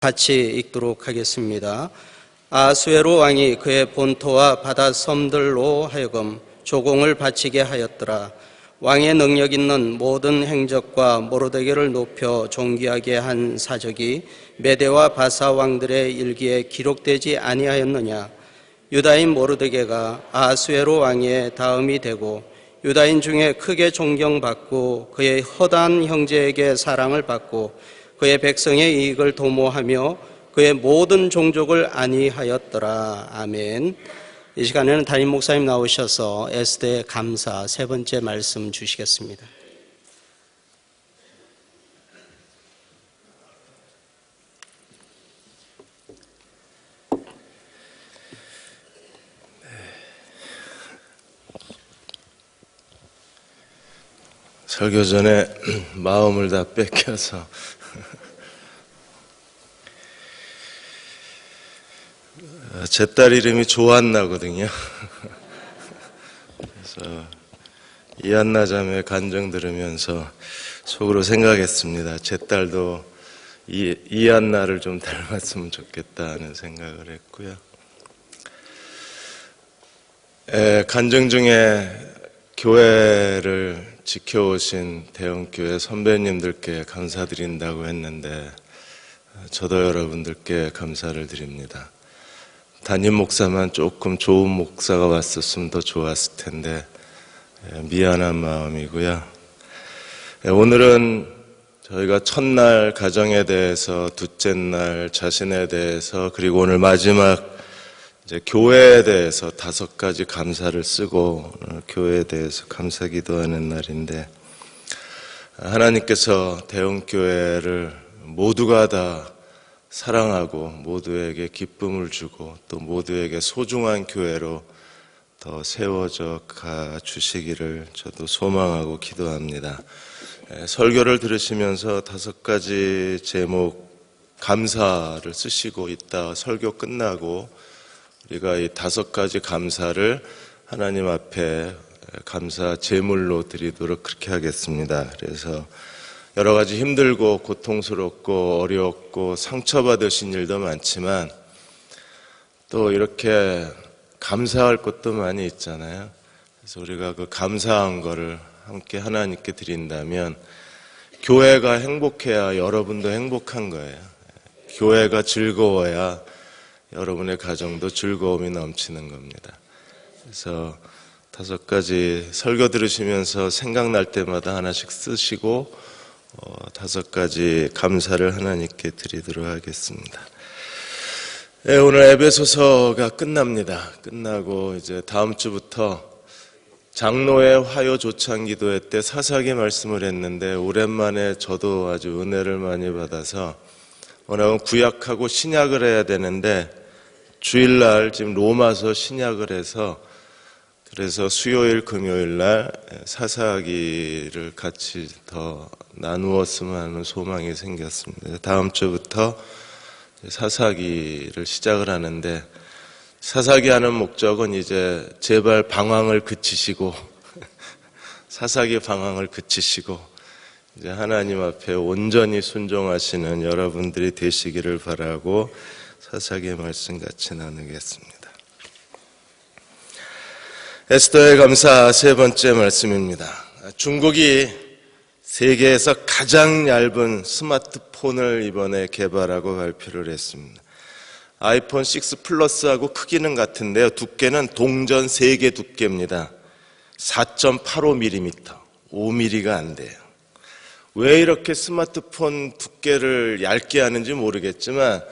같이 읽도록 하겠습니다. 아수에로 왕이 그의 본토와 바다 섬들로 하여금 조공을 바치게 하였더라. 왕의 능력 있는 모든 행적과 모르드게를 높여 존귀하게 한 사적이 메대와 바사 왕들의 일기에 기록되지 아니하였느냐. 유다인 모르드게가 아수에로 왕의 다음이 되고 유다인 중에 크게 존경받고 그의 허다한 형제에게 사랑을 받고 그의 백성의 이익을 도모하며 그의 모든 종족을 안위하였더라. 아멘. 이 시간에는 담임 목사님 나오셔서 에스더의 감사 세 번째 말씀 주시겠습니다. 설교 전에 마음을 다 뺏겨서 제 딸 이름이 조한나거든요. 그래서 이한나 자매 간증 들으면서 속으로 생각했습니다. 제 딸도 이한나를 좀 닮았으면 좋겠다는 생각을 했고요. 간증 중에 교회를 지켜오신 대형교회 선배님들께 감사드린다고 했는데 저도 여러분들께 감사를 드립니다. 담임 목사만 조금 좋은 목사가 왔었으면 더 좋았을 텐데 미안한 마음이고요. 오늘은 저희가 첫날 가정에 대해서, 둘째 날 자신에 대해서, 그리고 오늘 마지막 이제 교회에 대해서 5가지 감사를 쓰고 교회에 대해서 감사 기도하는 날인데, 하나님께서 대형교회를 모두가 다 사랑하고 모두에게 기쁨을 주고 또 모두에게 소중한 교회로 더 세워져 가 주시기를 저도 소망하고 기도합니다. 설교를 들으시면서 5가지 제목 감사를 쓰시고 있다 설교 끝나고 우리가 이 5가지 감사를 하나님 앞에 감사 제물로 드리도록 그렇게 하겠습니다. 그래서 여러 가지 힘들고 고통스럽고 어렵고 상처받으신 일도 많지만 또 이렇게 감사할 것도 많이 있잖아요. 그래서 우리가 그 감사한 거를 함께 하나님께 드린다면 교회가 행복해야 여러분도 행복한 거예요. 교회가 즐거워야 여러분의 가정도 즐거움이 넘치는 겁니다. 그래서 5가지 설교 들으시면서 생각날 때마다 하나씩 쓰시고 5가지 감사를 하나님께 드리도록 하겠습니다. 네, 오늘 에베소서가 끝납니다. 끝나고 이제 다음 주부터 장로의 화요 조창 기도회 때 사사기 말씀을 했는데 오랜만에 저도 아주 은혜를 많이 받아서 오늘은 구약하고 신약을 해야 되는데 주일날 지금 로마서 신약을 해서 그래서 수요일 금요일날 사사기를 같이 더 나누었으면 하는 소망이 생겼습니다. 다음 주부터 사사기를 시작을 하는데 사사기 하는 목적은 이제 제발 방황을 그치시고 사사기 방황을 그치시고 이제 하나님 앞에 온전히 순종하시는 여러분들이 되시기를 바라고 사사기의 말씀 같이 나누겠습니다. 에스더의 감사 세 번째 말씀입니다. 중국이 세계에서 가장 얇은 스마트폰을 이번에 개발하고 발표를 했습니다. 아이폰 6 플러스하고 크기는 같은데요. 두께는 동전 3개 두께입니다. 4.85mm, 5mm가 안 돼요. 왜 이렇게 스마트폰 두께를 얇게 하는지 모르겠지만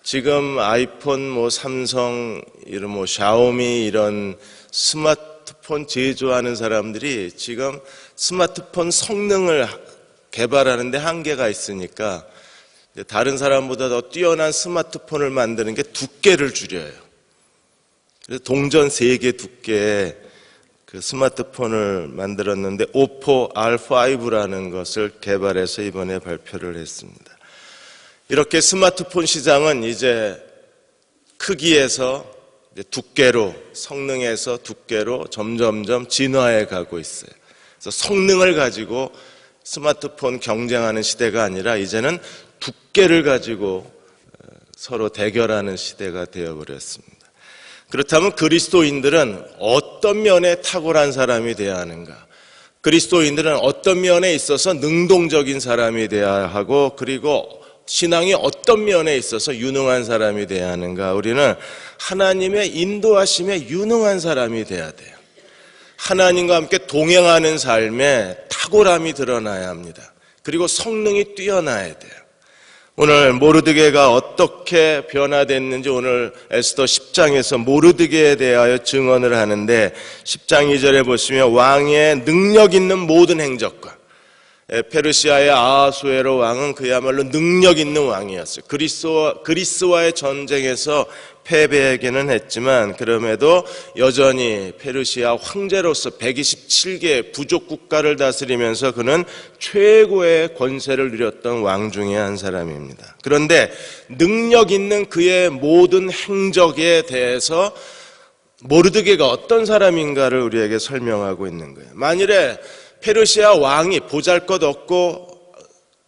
지금 아이폰, 삼성, 이런 샤오미 이런 스마트폰 제조하는 사람들이 지금 스마트폰 성능을 개발하는데 한계가 있으니까 다른 사람보다 더 뛰어난 스마트폰을 만드는 게 두께를 줄여요. 그래서 동전 3개 두께의 그 스마트폰을 만들었는데 오포 R5라는 것을 개발해서 이번에 발표를 했습니다. 이렇게 스마트폰 시장은 이제 크기에서 두께로, 성능에서 두께로 점점점 진화해 가고 있어요. 그래서 성능을 가지고 스마트폰 경쟁하는 시대가 아니라 이제는 두께를 가지고 서로 대결하는 시대가 되어버렸습니다. 그렇다면 그리스도인들은 어떤 면에 탁월한 사람이 되어야 하는가? 그리스도인들은 어떤 면에 있어서 능동적인 사람이 되어야 하고, 그리고 신앙이 어떤 면에 있어서 유능한 사람이 되어야 하는가? 우리는 하나님의 인도하심에 유능한 사람이 되어야 돼요. 하나님과 함께 동행하는 삶에 탁월함이 드러나야 합니다. 그리고 성능이 뛰어나야 돼요. 오늘 모르드게가 어떻게 변화됐는지 오늘 에스더 10장에서 모르드게에 대하여 증언을 하는데, 10장 2절에 보시면 왕의 능력 있는 모든 행적과, 페르시아의 아하수에로 왕은 그야말로 능력 있는 왕이었어요. 그리스와의 전쟁에서 패배하기는 했지만 그럼에도 여전히 페르시아 황제로서 127개 부족 국가를 다스리면서 그는 최고의 권세를 누렸던 왕 중에 한 사람입니다. 그런데 능력 있는 그의 모든 행적에 대해서 모르드게가 어떤 사람인가를 우리에게 설명하고 있는 거예요. 만일에 페르시아 왕이 보잘것없고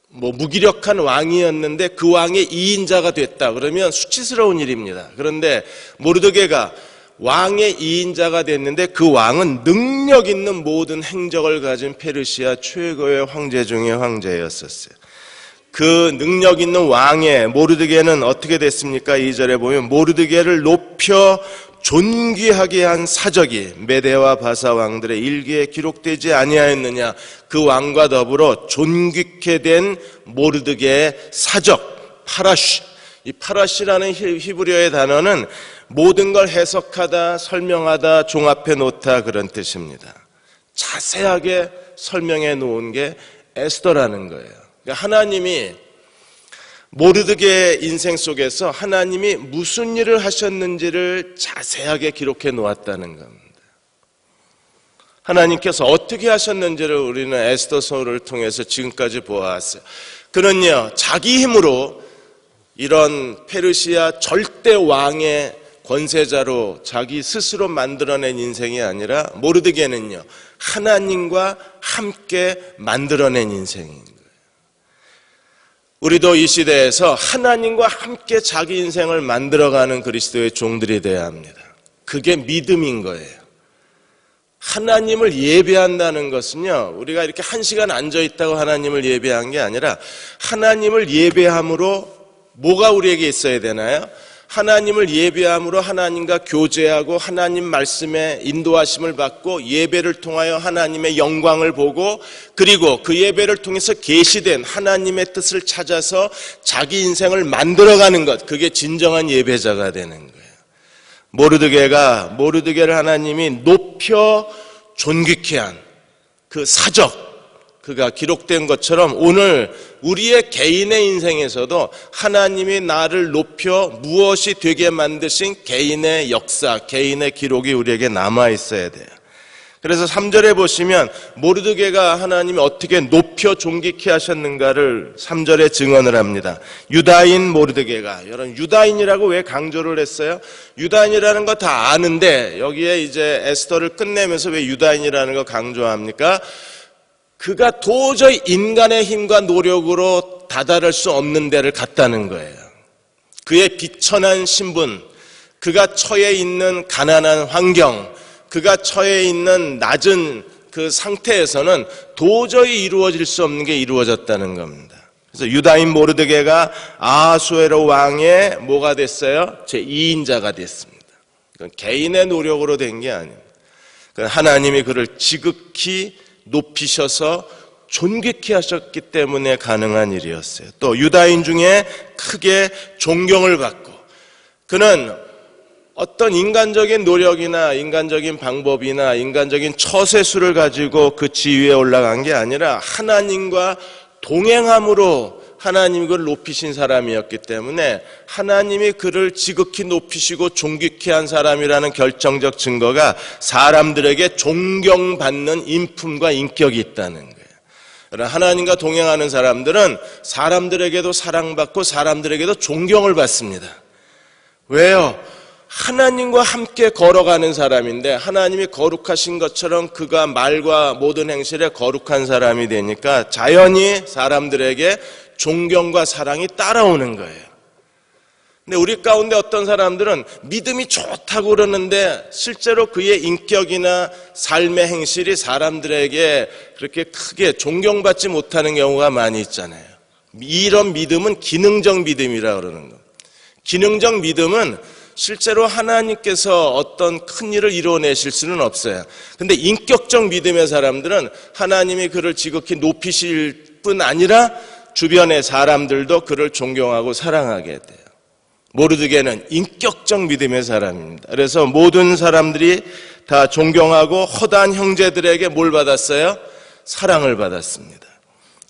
무기력한 왕이었는데 그 왕의 2인자가 됐다 그러면 수치스러운 일입니다. 그런데 모르드게가 왕의 2인자가 됐는데 그 왕은 능력 있는 모든 행적을 가진 페르시아 최고의 황제 중의 황제였었어요. 그 능력 있는 왕의 모르드게는 어떻게 됐습니까? 2절에 보면 모르드게를 높여 존귀하게 한 사적이 메대와 바사 왕들의 일기에 기록되지 아니하였느냐. 그 왕과 더불어 존귀케 된 모르드게의 사적 파라시. 이 파라시라는 히브리어의 단어는 모든 걸 해석하다, 설명하다, 종합해 놓다 그런 뜻입니다. 자세하게 설명해 놓은 게 에스더라는 거예요. 그러니까 하나님이 모르드게의 인생 속에서 하나님이 무슨 일을 하셨는지를 자세하게 기록해 놓았다는 겁니다. 하나님께서 어떻게 하셨는지를 우리는 에스더서를 통해서 지금까지 보아왔어요. 그는요, 자기 힘으로 이런 페르시아 절대 왕의 권세자로 자기 스스로 만들어낸 인생이 아니라 모르드게는요, 하나님과 함께 만들어낸 인생인 거예요. 우리도 이 시대에서 하나님과 함께 자기 인생을 만들어가는 그리스도의 종들이 되어야 합니다. 그게 믿음인 거예요. 하나님을 예배한다는 것은요, 우리가 이렇게 1시간 앉아있다고 하나님을 예배한 게 아니라 하나님을 예배함으로 뭐가 우리에게 있어야 되나요? 하나님을 예배함으로 하나님과 교제하고 하나님 말씀에 인도하심을 받고 예배를 통하여 하나님의 영광을 보고 그리고 그 예배를 통해서 계시된 하나님의 뜻을 찾아서 자기 인생을 만들어가는 것, 그게 진정한 예배자가 되는 거예요. 모르드게를 하나님이 높여 존귀케 한 그 사적, 그가 기록된 것처럼 오늘 우리의 개인의 인생에서도 하나님이 나를 높여 무엇이 되게 만드신 개인의 역사, 개인의 기록이 우리에게 남아 있어야 돼요. 그래서 3절에 보시면 모르드게가 하나님이 어떻게 높여 존귀케 하셨는가를 3절에 증언을 합니다. 유다인 모르드게가, 여러분 유다인이라고 왜 강조를 했어요? 유다인이라는 거 다 아는데 여기에 이제 에스더를 끝내면서 왜 유다인이라는 거 강조합니까? 그가 도저히 인간의 힘과 노력으로 다다를 수 없는 데를 갔다는 거예요. 그의 비천한 신분, 그가 처해 있는 가난한 환경, 그가 처해 있는 낮은 그 상태에서는 도저히 이루어질 수 없는 게 이루어졌다는 겁니다. 그래서 유다인 모르드게가 아하수에로 왕의 뭐가 됐어요? 제2인자가 됐습니다. 그건 개인의 노력으로 된 게 아닙니다. 하나님이 그를 지극히 높이셔서 존귀케 하셨기 때문에 가능한 일이었어요. 또 유다인 중에 크게 존경을 받고, 그는 어떤 인간적인 노력이나 인간적인 방법이나 인간적인 처세술을 가지고 그 지위에 올라간 게 아니라 하나님과 동행함으로 하나님이 그를 높이신 사람이었기 때문에 하나님이 그를 지극히 높이시고 존귀케 한 사람이라는 결정적 증거가 사람들에게 존경받는 인품과 인격이 있다는 거예요. 하나님과 동행하는 사람들은 사람들에게도 사랑받고 사람들에게도 존경을 받습니다. 왜요? 하나님과 함께 걸어가는 사람인데 하나님이 거룩하신 것처럼 그가 말과 모든 행실에 거룩한 사람이 되니까 자연히 사람들에게 존경과 사랑이 따라오는 거예요. 근데 우리 가운데 어떤 사람들은 믿음이 좋다고 그러는데 실제로 그의 인격이나 삶의 행실이 사람들에게 그렇게 크게 존경받지 못하는 경우가 많이 있잖아요. 이런 믿음은 기능적 믿음이라고 그러는 겁니다. 기능적 믿음은 실제로 하나님께서 어떤 큰 일을 이루어내실 수는 없어요. 근데 인격적 믿음의 사람들은 하나님이 그를 지극히 높이실 뿐 아니라 주변의 사람들도 그를 존경하고 사랑하게 돼요. 모르드게는 인격적 믿음의 사람입니다. 그래서 모든 사람들이 다 존경하고 허다한 형제들에게 뭘 받았어요? 사랑을 받았습니다.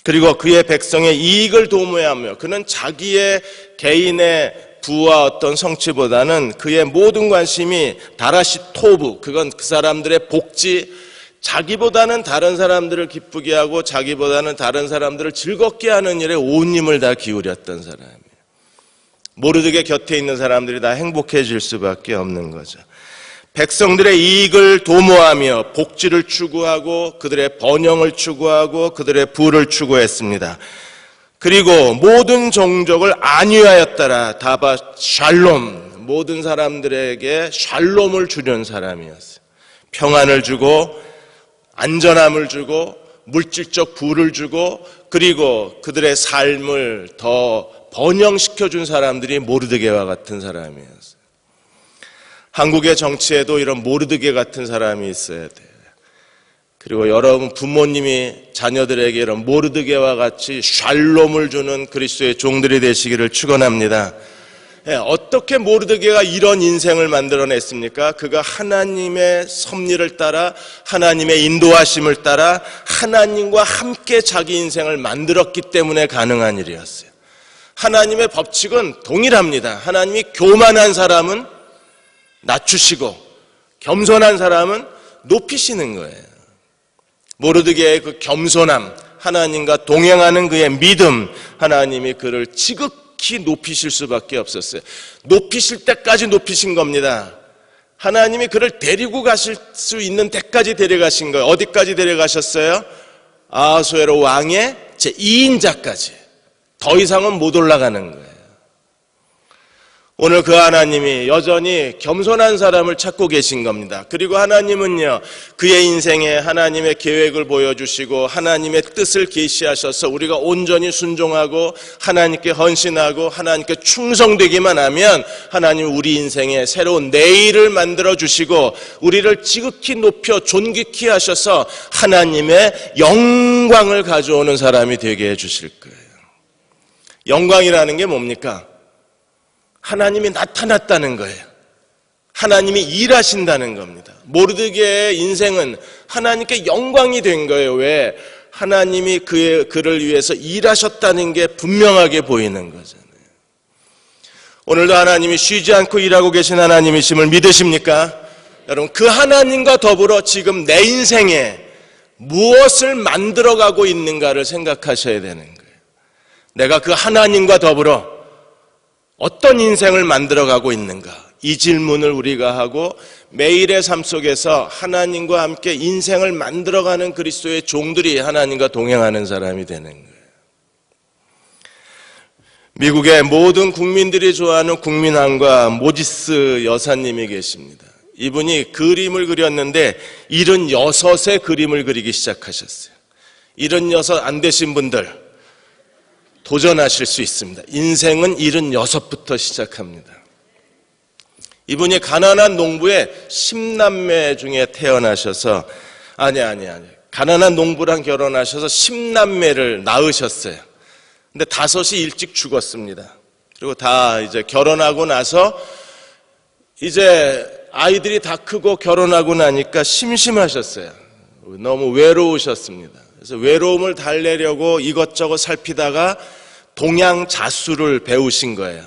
그리고 그의 백성의 이익을 도모하며 그는 자기의 개인의 부와 어떤 성취보다는 그의 모든 관심이 다라시 토부, 그건 그 사람들의 복지, 자기보다는 다른 사람들을 기쁘게 하고 자기보다는 다른 사람들을 즐겁게 하는 일에 온 힘을 다 기울였던 사람이에요. 모르드게 곁에 있는 사람들이 다 행복해질 수밖에 없는 거죠. 백성들의 이익을 도모하며 복지를 추구하고 그들의 번영을 추구하고 그들의 부를 추구했습니다. 그리고 모든 종족을 안위하였더라. 다바 샬롬, 모든 사람들에게 샬롬을 주는 사람이었어요. 평안을 주고 안전함을 주고 물질적 부를 주고 그리고 그들의 삶을 더 번영시켜준 사람들이 모르드게와 같은 사람이었어요. 한국의 정치에도 이런 모르드게 같은 사람이 있어야 돼요. 그리고 여러분 부모님이 자녀들에게 이런 모르드게와 같이 샬롬을 주는 그리스도의 종들이 되시기를 축원합니다. 어떻게 모르드게가 이런 인생을 만들어냈습니까? 그가 하나님의 섭리를 따라 하나님의 인도하심을 따라 하나님과 함께 자기 인생을 만들었기 때문에 가능한 일이었어요. 하나님의 법칙은 동일합니다. 하나님이 교만한 사람은 낮추시고 겸손한 사람은 높이시는 거예요. 모르드게의 그 겸손함, 하나님과 동행하는 그의 믿음, 하나님이 그를 지극히 높이실 수밖에 없었어요. 높이실 때까지 높이신 겁니다. 하나님이 그를 데리고 가실 수 있는 데까지 데려가신 거예요. 어디까지 데려가셨어요? 아하수에로 왕의 제2인자까지. 더 이상은 못 올라가는 거예요. 오늘 그 하나님이 여전히 겸손한 사람을 찾고 계신 겁니다. 그리고 하나님은요, 그의 인생에 하나님의 계획을 보여주시고 하나님의 뜻을 계시하셔서 우리가 온전히 순종하고 하나님께 헌신하고 하나님께 충성되기만 하면 하나님 우리 인생에 새로운 내일을 만들어주시고 우리를 지극히 높여 존귀케 하셔서 하나님의 영광을 가져오는 사람이 되게 해주실 거예요. 영광이라는 게 뭡니까? 하나님이 나타났다는 거예요. 하나님이 일하신다는 겁니다. 모르드게의 인생은 하나님께 영광이 된 거예요. 왜? 하나님이 그를 위해서 일하셨다는 게 분명하게 보이는 거잖아요. 오늘도 하나님이 쉬지 않고 일하고 계신 하나님이심을 믿으십니까? 여러분, 그 하나님과 더불어 지금 내 인생에 무엇을 만들어가고 있는가를 생각하셔야 되는 거예요. 내가 그 하나님과 더불어 어떤 인생을 만들어가고 있는가? 이 질문을 우리가 하고 매일의 삶 속에서 하나님과 함께 인생을 만들어가는 그리스도의 종들이 하나님과 동행하는 사람이 되는 거예요. 미국의 모든 국민들이 좋아하는 국민왕과 모지스 여사님이 계십니다. 이분이 그림을 그렸는데 76의 그림을 그리기 시작하셨어요. 76 안 되신 분들 도전하실 수 있습니다. 인생은 76부터 시작합니다. 이분이 가난한 농부의 10남매 중에 태어나셔서 가난한 농부랑 결혼하셔서 10남매를 낳으셨어요. 근데 5이 일찍 죽었습니다. 그리고 다 이제 결혼하고 나서 이제 아이들이 다 크고 결혼하고 나니까 심심하셨어요. 너무 외로우셨습니다. 그래서 외로움을 달래려고 이것저것 살피다가 동양 자수를 배우신 거예요.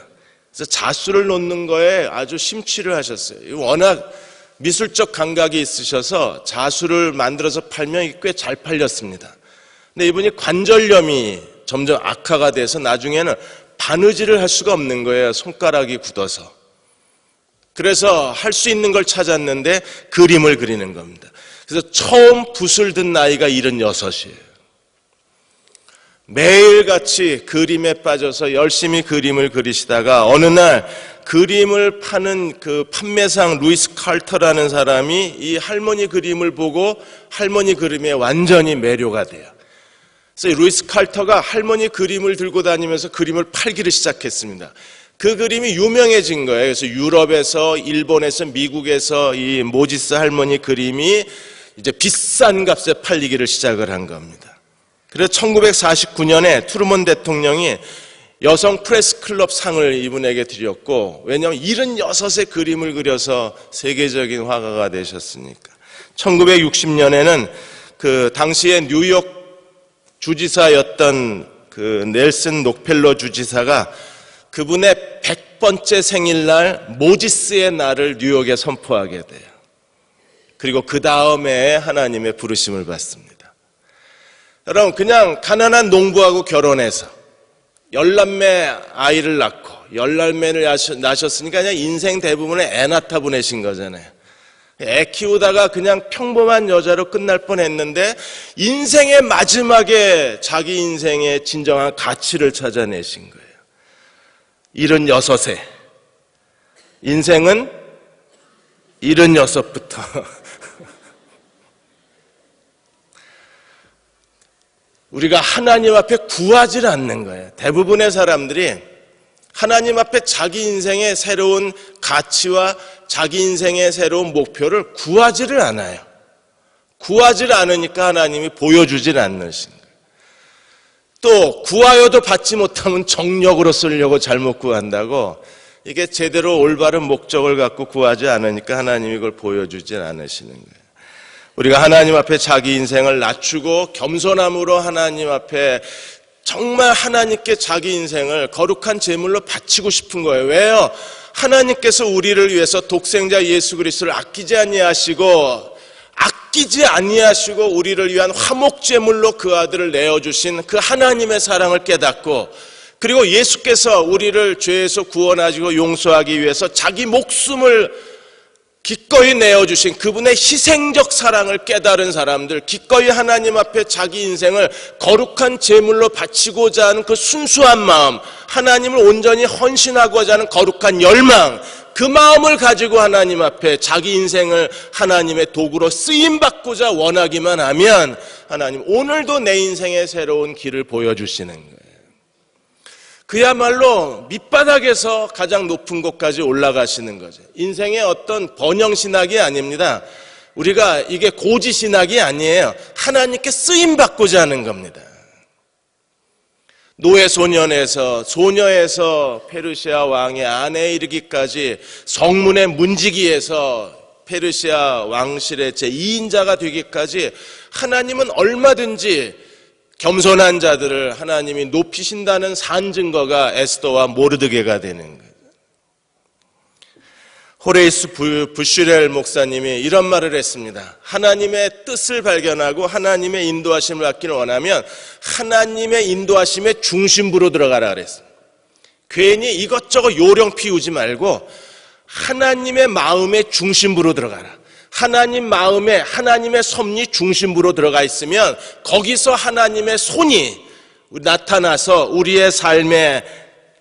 그래서 자수를 놓는 거에 아주 심취를 하셨어요. 워낙 미술적 감각이 있으셔서 자수를 만들어서 팔면 꽤 잘 팔렸습니다. 근데 이분이 관절염이 점점 악화가 돼서 나중에는 바느질을 할 수가 없는 거예요. 손가락이 굳어서. 그래서 할 수 있는 걸 찾았는데 그림을 그리는 겁니다. 그래서 처음 붓을 든 나이가 76이에요. 매일같이 그림에 빠져서 열심히 그림을 그리시다가 어느 날 그림을 파는 그 판매상 루이스 칼터라는 사람이 이 할머니 그림을 보고 할머니 그림에 완전히 매료가 돼요. 그래서 루이스 칼터가 할머니 그림을 들고 다니면서 그림을 팔기를 시작했습니다. 그 그림이 유명해진 거예요. 그래서 유럽에서, 일본에서, 미국에서 이 모지스 할머니 그림이 이제 비싼 값에 팔리기를 시작을 한 겁니다. 그래서 1949년에 트루먼 대통령이 여성 프레스 클럽 상을 이분에게 드렸고, 왜냐하면 76의 그림을 그려서 세계적인 화가가 되셨으니까. 1960년에는 그 당시에 뉴욕 주지사였던 그 넬슨 록펠러 주지사가 그분의 100번째 생일날 모지스의 날을 뉴욕에 선포하게 돼요. 그리고 그 다음에 하나님의 부르심을 받습니다. 여러분, 그냥 가난한 농부하고 결혼해서 10남매 아이를 낳고 10남매를 낳으셨으니까 그냥 인생 대부분을 애 낳다 보내신 거잖아요. 애 키우다가 그냥 평범한 여자로 끝날 뻔했는데 인생의 마지막에 자기 인생의 진정한 가치를 찾아내신 거예요. 76세. 인생은 76부터 우리가 하나님 앞에 구하지 않는 거예요. 대부분의 사람들이 하나님 앞에 자기 인생의 새로운 가치와 자기 인생의 새로운 목표를 구하지를 않아요. 구하지를 않으니까 하나님이 보여주질 않으신 거예요. 또 구하여도 받지 못하면 정력으로 쓰려고 잘못 구한다고, 이게 제대로 올바른 목적을 갖고 구하지 않으니까 하나님이 그걸 보여주질 않으시는 거예요. 우리가 하나님 앞에 자기 인생을 낮추고 겸손함으로 하나님 앞에 정말 하나님께 자기 인생을 거룩한 제물로 바치고 싶은 거예요. 왜요? 하나님께서 우리를 위해서 독생자 예수 그리스도를 아끼지 아니하시고 우리를 위한 화목 제물로 그 아들을 내어주신 그 하나님의 사랑을 깨닫고, 그리고 예수께서 우리를 죄에서 구원하시고 용서하기 위해서 자기 목숨을 기꺼이 내어주신 그분의 희생적 사랑을 깨달은 사람들, 기꺼이 하나님 앞에 자기 인생을 거룩한 제물로 바치고자 하는 그 순수한 마음, 하나님을 온전히 헌신하고자 하는 거룩한 열망, 그 마음을 가지고 하나님 앞에 자기 인생을 하나님의 도구로 쓰임받고자 원하기만 하면 하나님 오늘도 내 인생의 새로운 길을 보여주시는 거예요. 그야말로 밑바닥에서 가장 높은 곳까지 올라가시는 거죠. 인생의 어떤 번영신학이 아닙니다. 우리가 이게 고지신학이 아니에요. 하나님께 쓰임받고자 하는 겁니다. 소녀에서 페르시아 왕의 아내에 이르기까지 성문의 문지기에서 페르시아 왕실의 제2인자가 되기까지 하나님은 얼마든지 겸손한 자들을 하나님이 높이신다는 산 증거가 에스더와 모르드게가 되는 거예요. 호레이스 부슈렐 목사님이 이런 말을 했습니다. 하나님의 뜻을 발견하고 하나님의 인도하심을 받기를 원하면 하나님의 인도하심의 중심부로 들어가라 그랬습니다. 괜히 이것저것 요령 피우지 말고 하나님의 마음의 중심부로 들어가라. 하나님 마음에 하나님의 섭리 중심부로 들어가 있으면 거기서 하나님의 손이 나타나서 우리의 삶에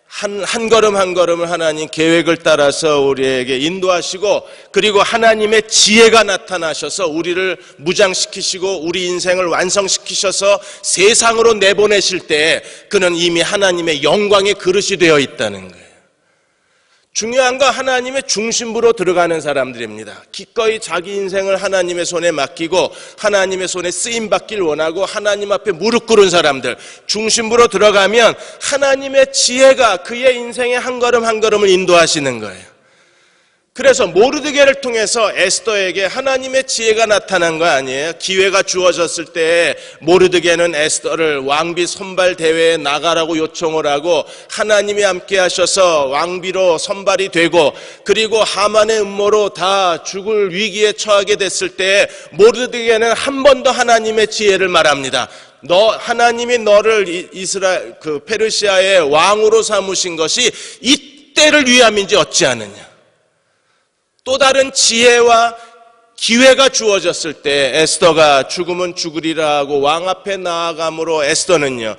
한 걸음 한 걸음을 하나님 계획을 따라서 우리에게 인도하시고, 그리고 하나님의 지혜가 나타나셔서 우리를 무장시키시고 우리 인생을 완성시키셔서 세상으로 내보내실 때 그는 이미 하나님의 영광의 그릇이 되어 있다는 거예요. 중요한 건 하나님의 중심부로 들어가는 사람들입니다. 기꺼이 자기 인생을 하나님의 손에 맡기고 하나님의 손에 쓰임받길 원하고 하나님 앞에 무릎 꿇은 사람들, 중심부로 들어가면 하나님의 지혜가 그의 인생의 한 걸음 한 걸음을 인도하시는 거예요. 그래서 모르드게를 통해서 에스더에게 하나님의 지혜가 나타난 거 아니에요? 기회가 주어졌을 때 모르드게는 에스더를 왕비 선발 대회에 나가라고 요청을 하고 하나님이 함께 하셔서 왕비로 선발이 되고, 그리고 하만의 음모로 다 죽을 위기에 처하게 됐을 때 모르드게는 한 번 더 하나님의 지혜를 말합니다. 하나님이 너를 페르시아의 왕으로 삼으신 것이 이때를 위함인지 어찌하느냐. 또 다른 지혜와 기회가 주어졌을 때 에스더가 죽으면 죽으리라 하고 왕 앞에 나아감으로 에스더는요,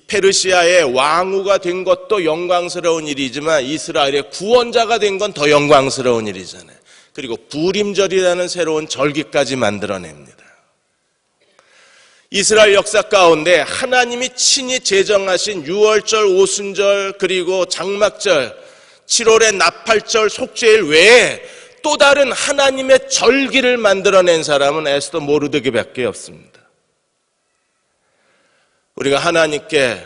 페르시아의 왕후가 된 것도 영광스러운 일이지만 이스라엘의 구원자가 된 건 더 영광스러운 일이잖아요. 그리고 부림절이라는 새로운 절기까지 만들어냅니다. 이스라엘 역사 가운데 하나님이 친히 제정하신 유월절, 오순절, 그리고 장막절, 7월의 나팔절, 속죄일 외에 또 다른 하나님의 절기를 만들어낸 사람은 에스더 모르드게밖에 없습니다. 우리가 하나님께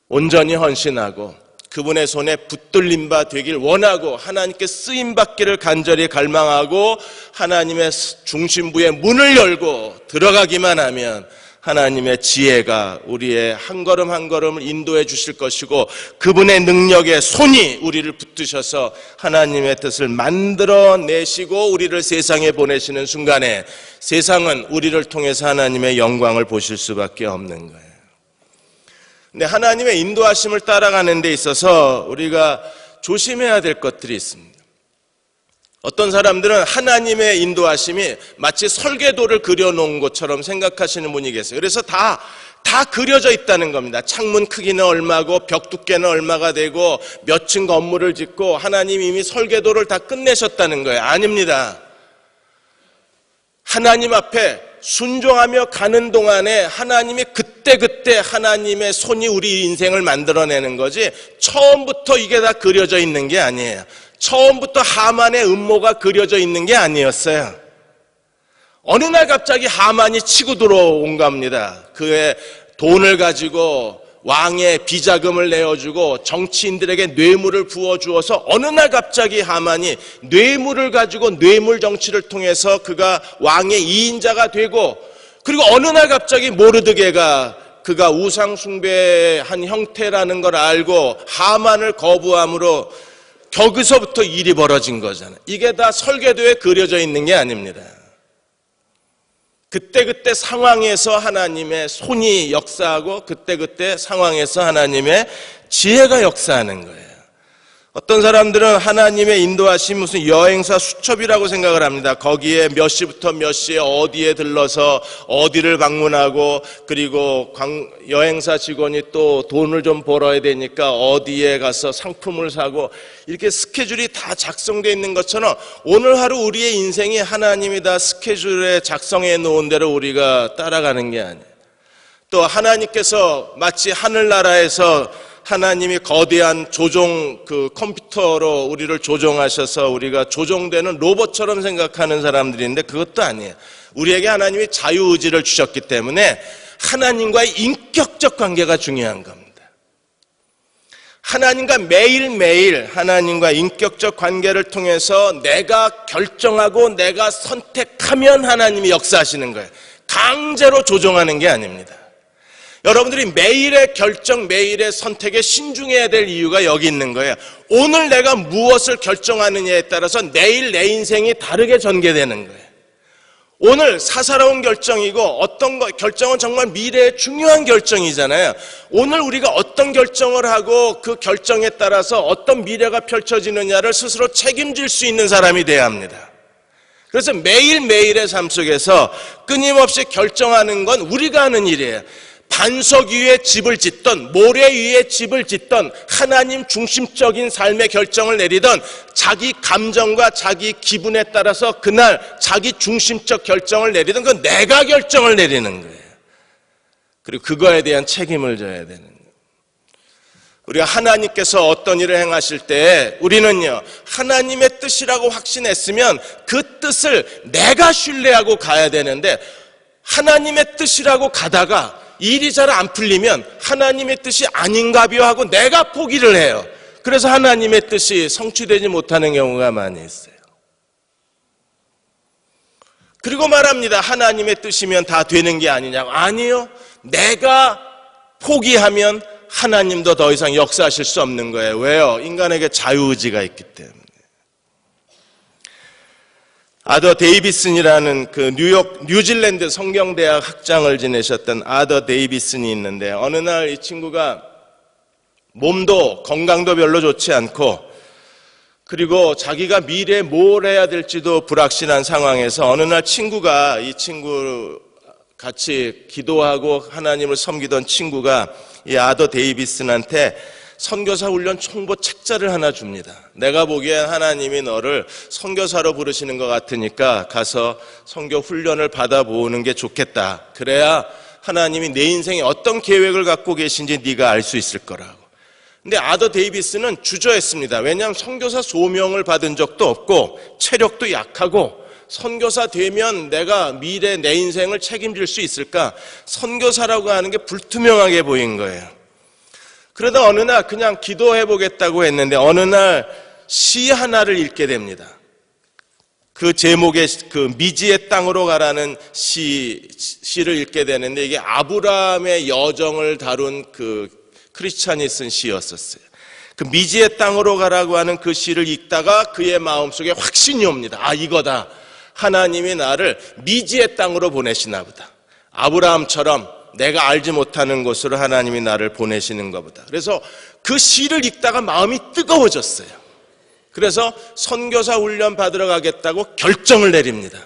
온전히 헌신하고 그분의 손에 붙들림 바 되길 원하고 하나님께 쓰임받기를 간절히 갈망하고 하나님의 중심부의 문을 열고 들어가기만 하면 하나님의 지혜가 우리의 한 걸음 한 걸음을 인도해 주실 것이고 그분의 능력의 손이 우리를 붙드셔서 하나님의 뜻을 만들어내시고 우리를 세상에 보내시는 순간에 세상은 우리를 통해서 하나님의 영광을 보실 수밖에 없는 거예요. 근데 하나님의 인도하심을 따라가는 데 있어서 우리가 조심해야 될 것들이 있습니다. 어떤 사람들은 하나님의 인도하심이 마치 설계도를 그려놓은 것처럼 생각하시는 분이 계세요. 그래서 다 그려져 있다는 겁니다. 창문 크기는 얼마고 벽 두께는 얼마가 되고 몇 층 건물을 짓고 하나님이 이미 설계도를 다 끝내셨다는 거예요. 아닙니다. 하나님 앞에 순종하며 가는 동안에 하나님이 그때그때 하나님의 손이 우리 인생을 만들어내는 거지 처음부터 이게 다 그려져 있는 게 아니에요. 처음부터 하만의 음모가 그려져 있는 게 아니었어요. 어느 날 갑자기 하만이 치고 들어온 겁니다. 그의 돈을 가지고 왕의 비자금을 내어주고 정치인들에게 뇌물을 부어주어서 어느 날 갑자기 하만이 뇌물을 가지고 뇌물 정치를 통해서 그가 왕의 2인자가 되고 그리고 어느 날 갑자기 모르드게가 그가 우상 숭배한 형태라는 걸 알고 하만을 거부함으로 거기서부터 일이 벌어진 거잖아요. 이게 다 설계도에 그려져 있는 게 아닙니다. 그때그때 상황에서 하나님의 손이 역사하고 그때그때 상황에서 하나님의 지혜가 역사하는 거예요. 어떤 사람들은 하나님의 인도하심 무슨 여행사 수첩이라고 생각을 합니다. 거기에 몇 시부터 몇 시에 어디에 들러서 어디를 방문하고 그리고 여행사 직원이 또 돈을 좀 벌어야 되니까 어디에 가서 상품을 사고 이렇게 스케줄이 다 작성되어 있는 것처럼 오늘 하루 우리의 인생이 하나님이 다 스케줄에 작성해 놓은 대로 우리가 따라가는 게 아니에요. 또 하나님께서 마치 하늘나라에서 하나님이 거대한 조종 컴퓨터로 우리를 조종하셔서 우리가 조종되는 로봇처럼 생각하는 사람들인데 그것도 아니에요. 우리에게 하나님이 자유의지를 주셨기 때문에 하나님과의 인격적 관계가 중요한 겁니다. 하나님과 매일매일 하나님과 인격적 관계를 통해서 내가 결정하고 내가 선택하면 하나님이 역사하시는 거예요. 강제로 조종하는 게 아닙니다. 여러분들이 매일의 결정, 매일의 선택에 신중해야 될 이유가 여기 있는 거예요. 오늘 내가 무엇을 결정하느냐에 따라서 내일 내 인생이 다르게 전개되는 거예요. 오늘 사사로운 결정이고 어떤 결정은 정말 미래의 중요한 결정이잖아요. 오늘 우리가 어떤 결정을 하고 그 결정에 따라서 어떤 미래가 펼쳐지느냐를 스스로 책임질 수 있는 사람이 돼야 합니다. 그래서 매일매일의 삶 속에서 끊임없이 결정하는 건 우리가 하는 일이에요. 반석 위에 집을 짓던 모래 위에 집을 짓던 하나님 중심적인 삶의 결정을 내리던 자기 감정과 자기 기분에 따라서 그날 자기 중심적 결정을 내리던 그 내가 결정을 내리는 거예요. 그리고 그거에 대한 책임을 져야 되는 거예요. 우리가 하나님께서 어떤 일을 행하실 때 우리는요 하나님의 뜻이라고 확신했으면 그 뜻을 내가 신뢰하고 가야 되는데 하나님의 뜻이라고 가다가 일이 잘 안 풀리면 하나님의 뜻이 아닌가벼 하고 내가 포기를 해요. 그래서 하나님의 뜻이 성취되지 못하는 경우가 많이 있어요. 그리고 말합니다. 하나님의 뜻이면 다 되는 게 아니냐고. 아니요. 내가 포기하면 하나님도 더 이상 역사하실 수 없는 거예요. 왜요? 인간에게 자유의지가 있기 때문에. 아더 데이비슨이라는 그 뉴질랜드 성경대학 학장을 지내셨던 아더 데이비슨이 있는데 어느 날 이 친구가 몸도 건강도 별로 좋지 않고 그리고 자기가 미래에 뭘 해야 될지도 불확실한 상황에서 어느 날 친구가, 이 친구 같이 기도하고 하나님을 섬기던 친구가 이 아더 데이비슨한테 선교사 훈련 총보 책자를 하나 줍니다. 내가 보기엔 하나님이 너를 선교사로 부르시는 것 같으니까 가서 선교 훈련을 받아보는 게 좋겠다. 그래야 하나님이 내 인생에 어떤 계획을 갖고 계신지 네가 알 수 있을 거라고. 근데 아더 데이비스는 주저했습니다. 왜냐하면 선교사 소명을 받은 적도 없고 체력도 약하고 선교사 되면 내가 미래 내 인생을 책임질 수 있을까? 선교사라고 하는 게 불투명하게 보인 거예요. 그러다 어느 날 그냥 기도해 보겠다고 했는데 어느 날 시 하나를 읽게 됩니다. 그 제목의 그 미지의 땅으로 가라는 시를 읽게 되는데 이게 아브라함의 여정을 다룬 그 크리스찬이 쓴 시였었어요. 그 미지의 땅으로 가라고 하는 그 시를 읽다가 그의 마음속에 확신이 옵니다. 아, 이거다. 하나님이 나를 미지의 땅으로 보내시나 보다. 아브라함처럼 내가 알지 못하는 곳으로 하나님이 나를 보내시는 것보다. 그래서 그 시를 읽다가 마음이 뜨거워졌어요. 그래서 선교사 훈련 받으러 가겠다고 결정을 내립니다.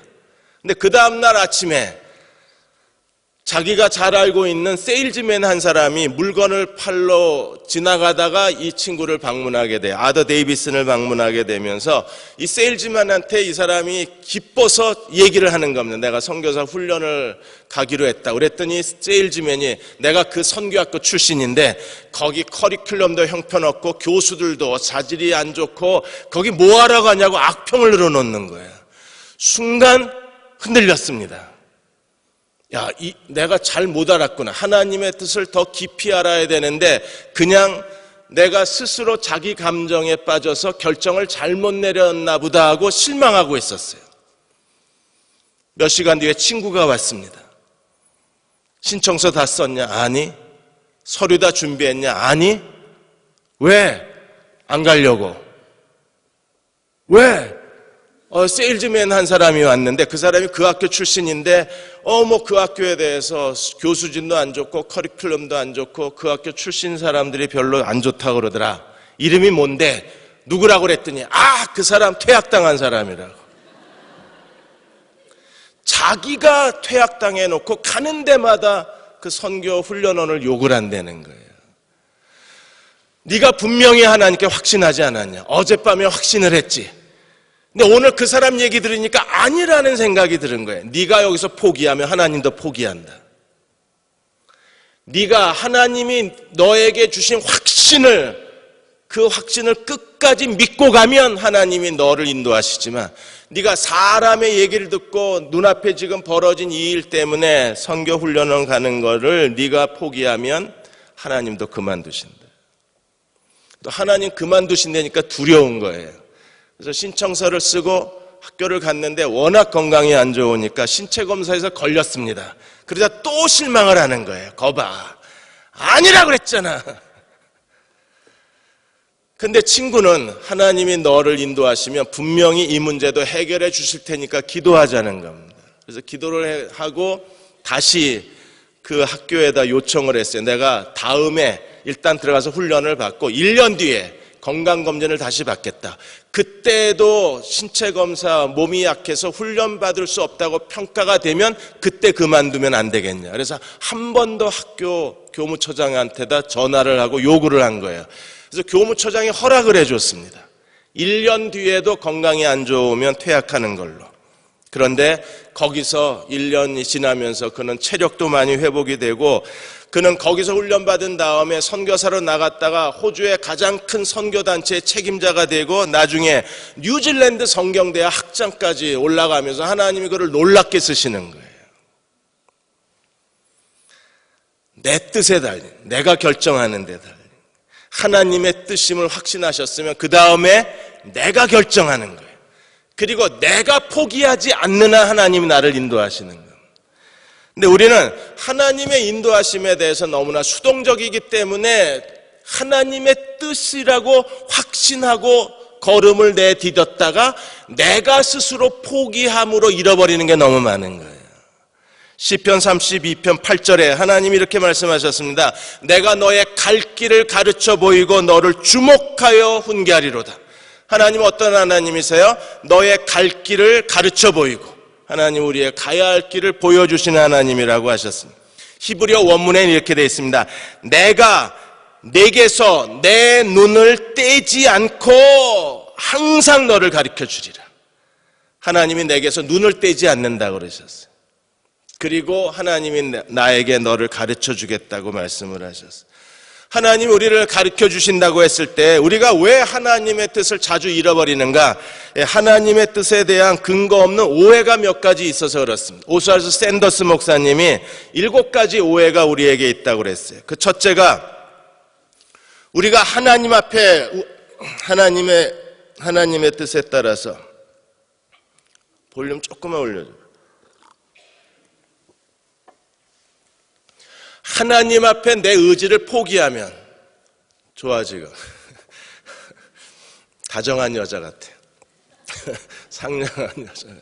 근데 그 다음날 아침에 자기가 잘 알고 있는 세일즈맨 한 사람이 물건을 팔러 지나가다가 이 친구를 방문하게 돼요. 아더 데이비슨을 방문하게 되면서 이 세일즈맨한테 이 사람이 기뻐서 얘기를 하는 겁니다. 내가 선교사 훈련을 가기로 했다. 그랬더니 세일즈맨이 내가 그 선교학교 출신인데 거기 커리큘럼도 형편없고 교수들도 자질이 안 좋고 거기 뭐하러 가냐고 악평을 늘어놓는 거예요. 순간 흔들렸습니다. 야, 내가 잘 못 알았구나. 하나님의 뜻을 더 깊이 알아야 되는데 그냥 내가 스스로 자기 감정에 빠져서 결정을 잘못 내렸나 보다 하고 실망하고 있었어요. 몇 시간 뒤에 친구가 왔습니다. 신청서 다 썼냐? 아니. 서류 다 준비했냐? 아니. 왜? 안 가려고. 왜? 세일즈맨 한 사람이 왔는데 그 사람이 그 학교 출신인데 그 학교에 대해서 교수진도 안 좋고 커리큘럼도 안 좋고 그 학교 출신 사람들이 별로 안 좋다고 그러더라. 이름이 뭔데? 누구라고 그랬더니 그 사람 퇴학당한 사람이라고. 자기가 퇴학당해 놓고 가는 데마다 그 선교 훈련원을 욕을 한다는 거예요. 네가 분명히 하나님께 확신하지 않았냐? 어젯밤에 확신을 했지. 근데 오늘 그 사람 얘기 들으니까 아니라는 생각이 드는 거예요. 네가 여기서 포기하면 하나님도 포기한다. 네가 하나님이 너에게 주신 그 확신을 끝까지 믿고 가면 하나님이 너를 인도하시지만 네가 사람의 얘기를 듣고 눈앞에 지금 벌어진 이 일 때문에 선교 훈련을 가는 거를 네가 포기하면 하나님도 그만두신다. 또 하나님 그만두신다니까 두려운 거예요. 그래서 신청서를 쓰고 학교를 갔는데 워낙 건강이 안 좋으니까 신체 검사에서 걸렸습니다. 그러다 또 실망을 하는 거예요. 거봐. 아니라 그랬잖아. 근데 친구는 하나님이 너를 인도하시면 분명히 이 문제도 해결해 주실 테니까 기도하자는 겁니다. 그래서 기도를 하고 다시 그 학교에다 요청을 했어요. 내가 다음에 일단 들어가서 훈련을 받고 1년 뒤에 건강검진을 다시 받겠다. 그때도 신체검사 몸이 약해서 훈련받을 수 없다고 평가가 되면 그때 그만두면 안 되겠냐. 그래서 한 번 더 학교 교무처장한테다 전화를 하고 요구를 한 거예요. 그래서 교무처장이 허락을 해줬습니다. 1년 뒤에도 건강이 안 좋으면 퇴학하는 걸로. 그런데 거기서 1년이 지나면서 그는 체력도 많이 회복이 되고 그는 거기서 훈련받은 다음에 선교사로 나갔다가 호주의 가장 큰 선교단체의 책임자가 되고 나중에 뉴질랜드 성경대학 학장까지 올라가면서 하나님이 그를 놀랍게 쓰시는 거예요. 내 뜻에 달린, 내가 결정하는 데 달린 하나님의 뜻임을 확신하셨으면 그 다음에 내가 결정하는 거예요. 그리고 내가 포기하지 않는 한 하나님이 나를 인도하시는 거예요. 근데 우리는 하나님의 인도하심에 대해서 너무나 수동적이기 때문에 하나님의 뜻이라고 확신하고 걸음을 내디뎠다가 내가 스스로 포기함으로 잃어버리는 게 너무 많은 거예요. 시편 32편 8절에 하나님이 이렇게 말씀하셨습니다. 내가 너의 갈 길을 가르쳐 보이고 너를 주목하여 훈계하리로다. 하나님은 어떤 하나님이세요? 너의 갈 길을 가르쳐 보이고 하나님 우리의 가야 할 길을 보여주시는 하나님이라고 하셨습니다. 히브리어 원문에는 이렇게 되어 있습니다. 내가 내게서 내 눈을 떼지 않고 항상 너를 가르쳐 주리라. 하나님이 내게서 눈을 떼지 않는다고 그러셨어요. 그리고 하나님이 나에게 너를 가르쳐 주겠다고 말씀을 하셨어요. 하나님이 우리를 가르쳐 주신다고 했을 때 우리가 왜 하나님의 뜻을 자주 잃어버리는가? 하나님의 뜻에 대한 근거 없는 오해가 몇 가지 있어서 그렇습니다. 오스왈드 샌더스 목사님이 7가지 오해가 우리에게 있다고 그랬어요. 그 첫째가 우리가 하나님 앞에 하나님의 뜻에 따라서 볼륨 조금만 올려줘요. 하나님 앞에 내 의지를 포기하면 좋아 지금 다정한 여자 같아. 상냥한 여자 같아.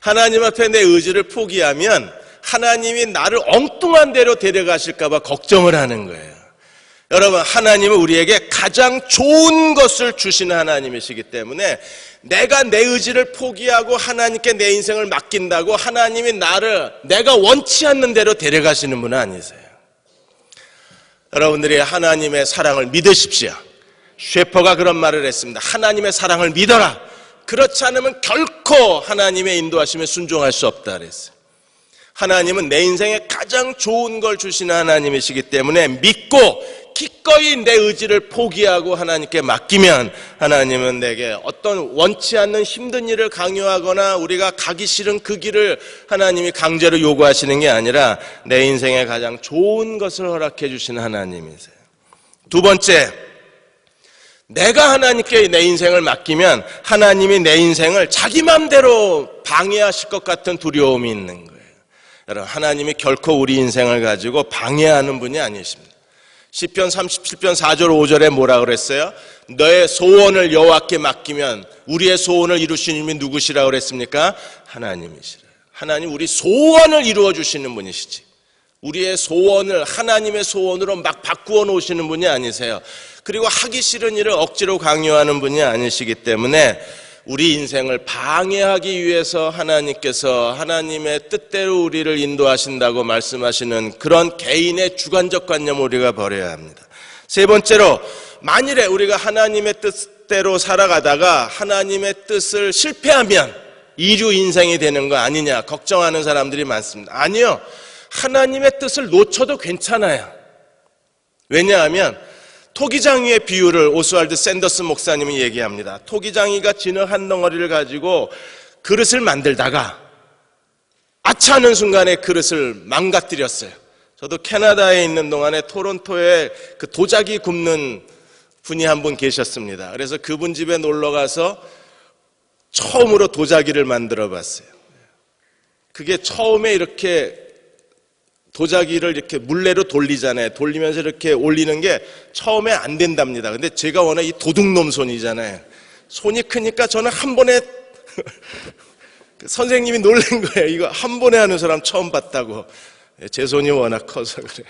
하나님 앞에 내 의지를 포기하면 하나님이 나를 엉뚱한 데로 데려가실까 봐 걱정을 하는 거예요. 여러분, 하나님은 우리에게 가장 좋은 것을 주시는 하나님이시기 때문에 내가 내 의지를 포기하고 하나님께 내 인생을 맡긴다고 하나님이 나를 내가 원치 않는 대로 데려가시는 분은 아니세요. 여러분들이 하나님의 사랑을 믿으십시오. 셰퍼가 그런 말을 했습니다. 하나님의 사랑을 믿어라. 그렇지 않으면 결코 하나님의 인도하심에 순종할 수 없다 그랬어요. 하나님은 내 인생에 가장 좋은 걸 주시는 하나님이시기 때문에 믿고 기꺼이 내 의지를 포기하고 하나님께 맡기면 하나님은 내게 어떤 원치 않는 힘든 일을 강요하거나 우리가 가기 싫은 그 길을 하나님이 강제로 요구하시는 게 아니라 내 인생에 가장 좋은 것을 허락해 주시는 하나님이세요. 두 번째, 내가 하나님께 내 인생을 맡기면 하나님이 내 인생을 자기 마음대로 방해하실 것 같은 두려움이 있는 거예요. 여러분, 하나님이 결코 우리 인생을 가지고 방해하는 분이 아니십니다. 시편 37편 4절 5절에 뭐라 그랬어요? 너의 소원을 여호와께 맡기면 우리의 소원을 이루시는 분이 누구시라고 그랬습니까? 하나님이시라. 하나님 우리 소원을 이루어 주시는 분이시지. 우리의 소원을 하나님의 소원으로 막 바꾸어 놓으시는 분이 아니세요. 그리고 하기 싫은 일을 억지로 강요하는 분이 아니시기 때문에 우리 인생을 방해하기 위해서 하나님께서 하나님의 뜻대로 우리를 인도하신다고 말씀하시는 그런 개인의 주관적 관념을 우리가 버려야 합니다. 세 번째로, 만일에 우리가 하나님의 뜻대로 살아가다가 하나님의 뜻을 실패하면 이류 인생이 되는 거 아니냐 걱정하는 사람들이 많습니다. 아니요. 하나님의 뜻을 놓쳐도 괜찮아요. 왜냐하면 토기장이의 비유를 오스왈드 샌더스 목사님이 얘기합니다. 토기장이가 진흙 한 덩어리를 가지고 그릇을 만들다가 아차하는 순간에 그릇을 망가뜨렸어요. 저도 캐나다에 있는 동안에 토론토에 그 도자기 굽는 분이 한 분 계셨습니다. 그래서 그분 집에 놀러 가서 처음으로 도자기를 만들어 봤어요. 그게 처음에 이렇게 도자기를 이렇게 물레로 돌리잖아요. 돌리면서 이렇게 올리는 게 처음에 안 된답니다. 근데 제가 워낙 이 도둑놈 손이잖아요. 손이 크니까 저는 한 번에 선생님이 놀란 거예요. 이거 한 번에 하는 사람 처음 봤다고. 제 손이 워낙 커서 그래요.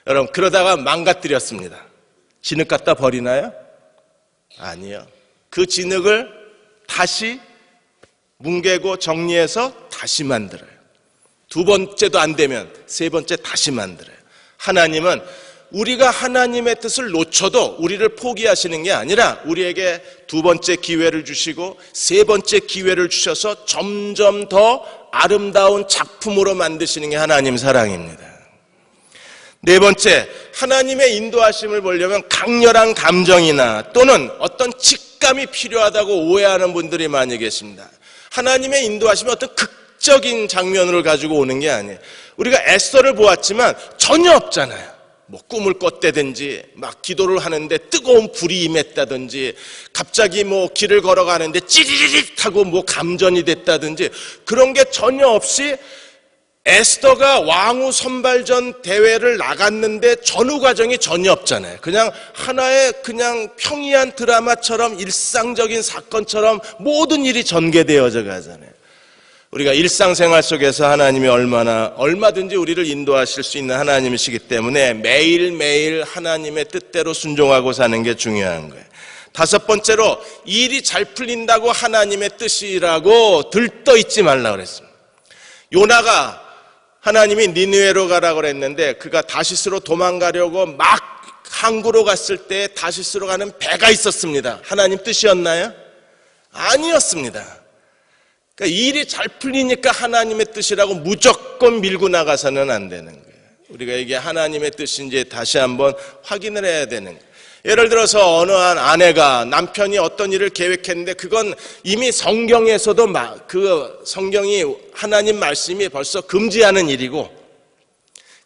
여러분, 그러다가 망가뜨렸습니다. 진흙 갖다 버리나요? 아니요. 그 진흙을 다시 뭉개고 정리해서 다시 만들어요. 두 번째도 안 되면 세 번째 다시 만들어요. 하나님은 우리가 하나님의 뜻을 놓쳐도 우리를 포기하시는 게 아니라 우리에게 두 번째 기회를 주시고 세 번째 기회를 주셔서 점점 더 아름다운 작품으로 만드시는 게 하나님 사랑입니다. 네 번째, 하나님의 인도하심을 보려면 강렬한 감정이나 또는 어떤 직감이 필요하다고 오해하는 분들이 많이 계십니다. 하나님의 인도하심은 어떤 극적인 장면을 가지고 오는 게 아니에요. 우리가 에스더를 보았지만 전혀 없잖아요. 뭐 꿈을 꿨다든지 막 기도를 하는데 뜨거운 불이 임했다든지 갑자기 뭐 길을 걸어가는데 찌릿 하고 뭐 감전이 됐다든지 그런 게 전혀 없이 에스더가 왕후 선발전 대회를 나갔는데 전후 과정이 전혀 없잖아요. 그냥 하나의 그냥 평이한 드라마처럼 일상적인 사건처럼 모든 일이 전개되어져 가잖아요. 우리가 일상생활 속에서 하나님이 얼마든지 우리를 인도하실 수 있는 하나님이시기 때문에 매일매일 하나님의 뜻대로 순종하고 사는 게 중요한 거예요. 다섯 번째로 일이 잘 풀린다고 하나님의 뜻이라고 들떠 있지 말라 그랬습니다. 요나가 하나님이 니느웨로 가라고 그랬는데 그가 다시스로 도망가려고 막 항구로 갔을 때 다시스로 가는 배가 있었습니다. 하나님 뜻이었나요? 아니었습니다. 그러니까 일이 잘 풀리니까 하나님의 뜻이라고 무조건 밀고 나가서는 안 되는 거예요. 우리가 이게 하나님의 뜻인지 다시 한번 확인을 해야 되는 거예요. 예를 들어서 어느 한 아내가 남편이 어떤 일을 계획했는데 그건 이미 성경에서도 그 성경이 하나님 말씀이 벌써 금지하는 일이고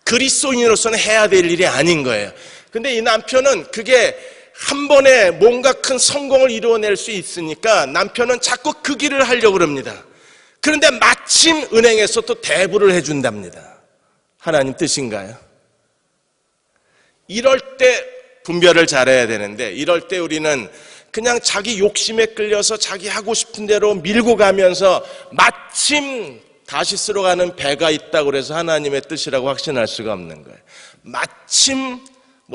그리스도인으로서는 해야 될 일이 아닌 거예요. 근데 이 남편은 그게 한 번에 뭔가 큰 성공을 이루어낼 수 있으니까 남편은 자꾸 그 길을 하려고 합니다. 그런데 마침 은행에서 또 대부를 해준답니다. 하나님 뜻인가요? 이럴 때 분별을 잘해야 되는데 이럴 때 우리는 그냥 자기 욕심에 끌려서 자기 하고 싶은 대로 밀고 가면서 마침 다시스로 가는 배가 있다고 그래서 하나님의 뜻이라고 확신할 수가 없는 거예요. 마침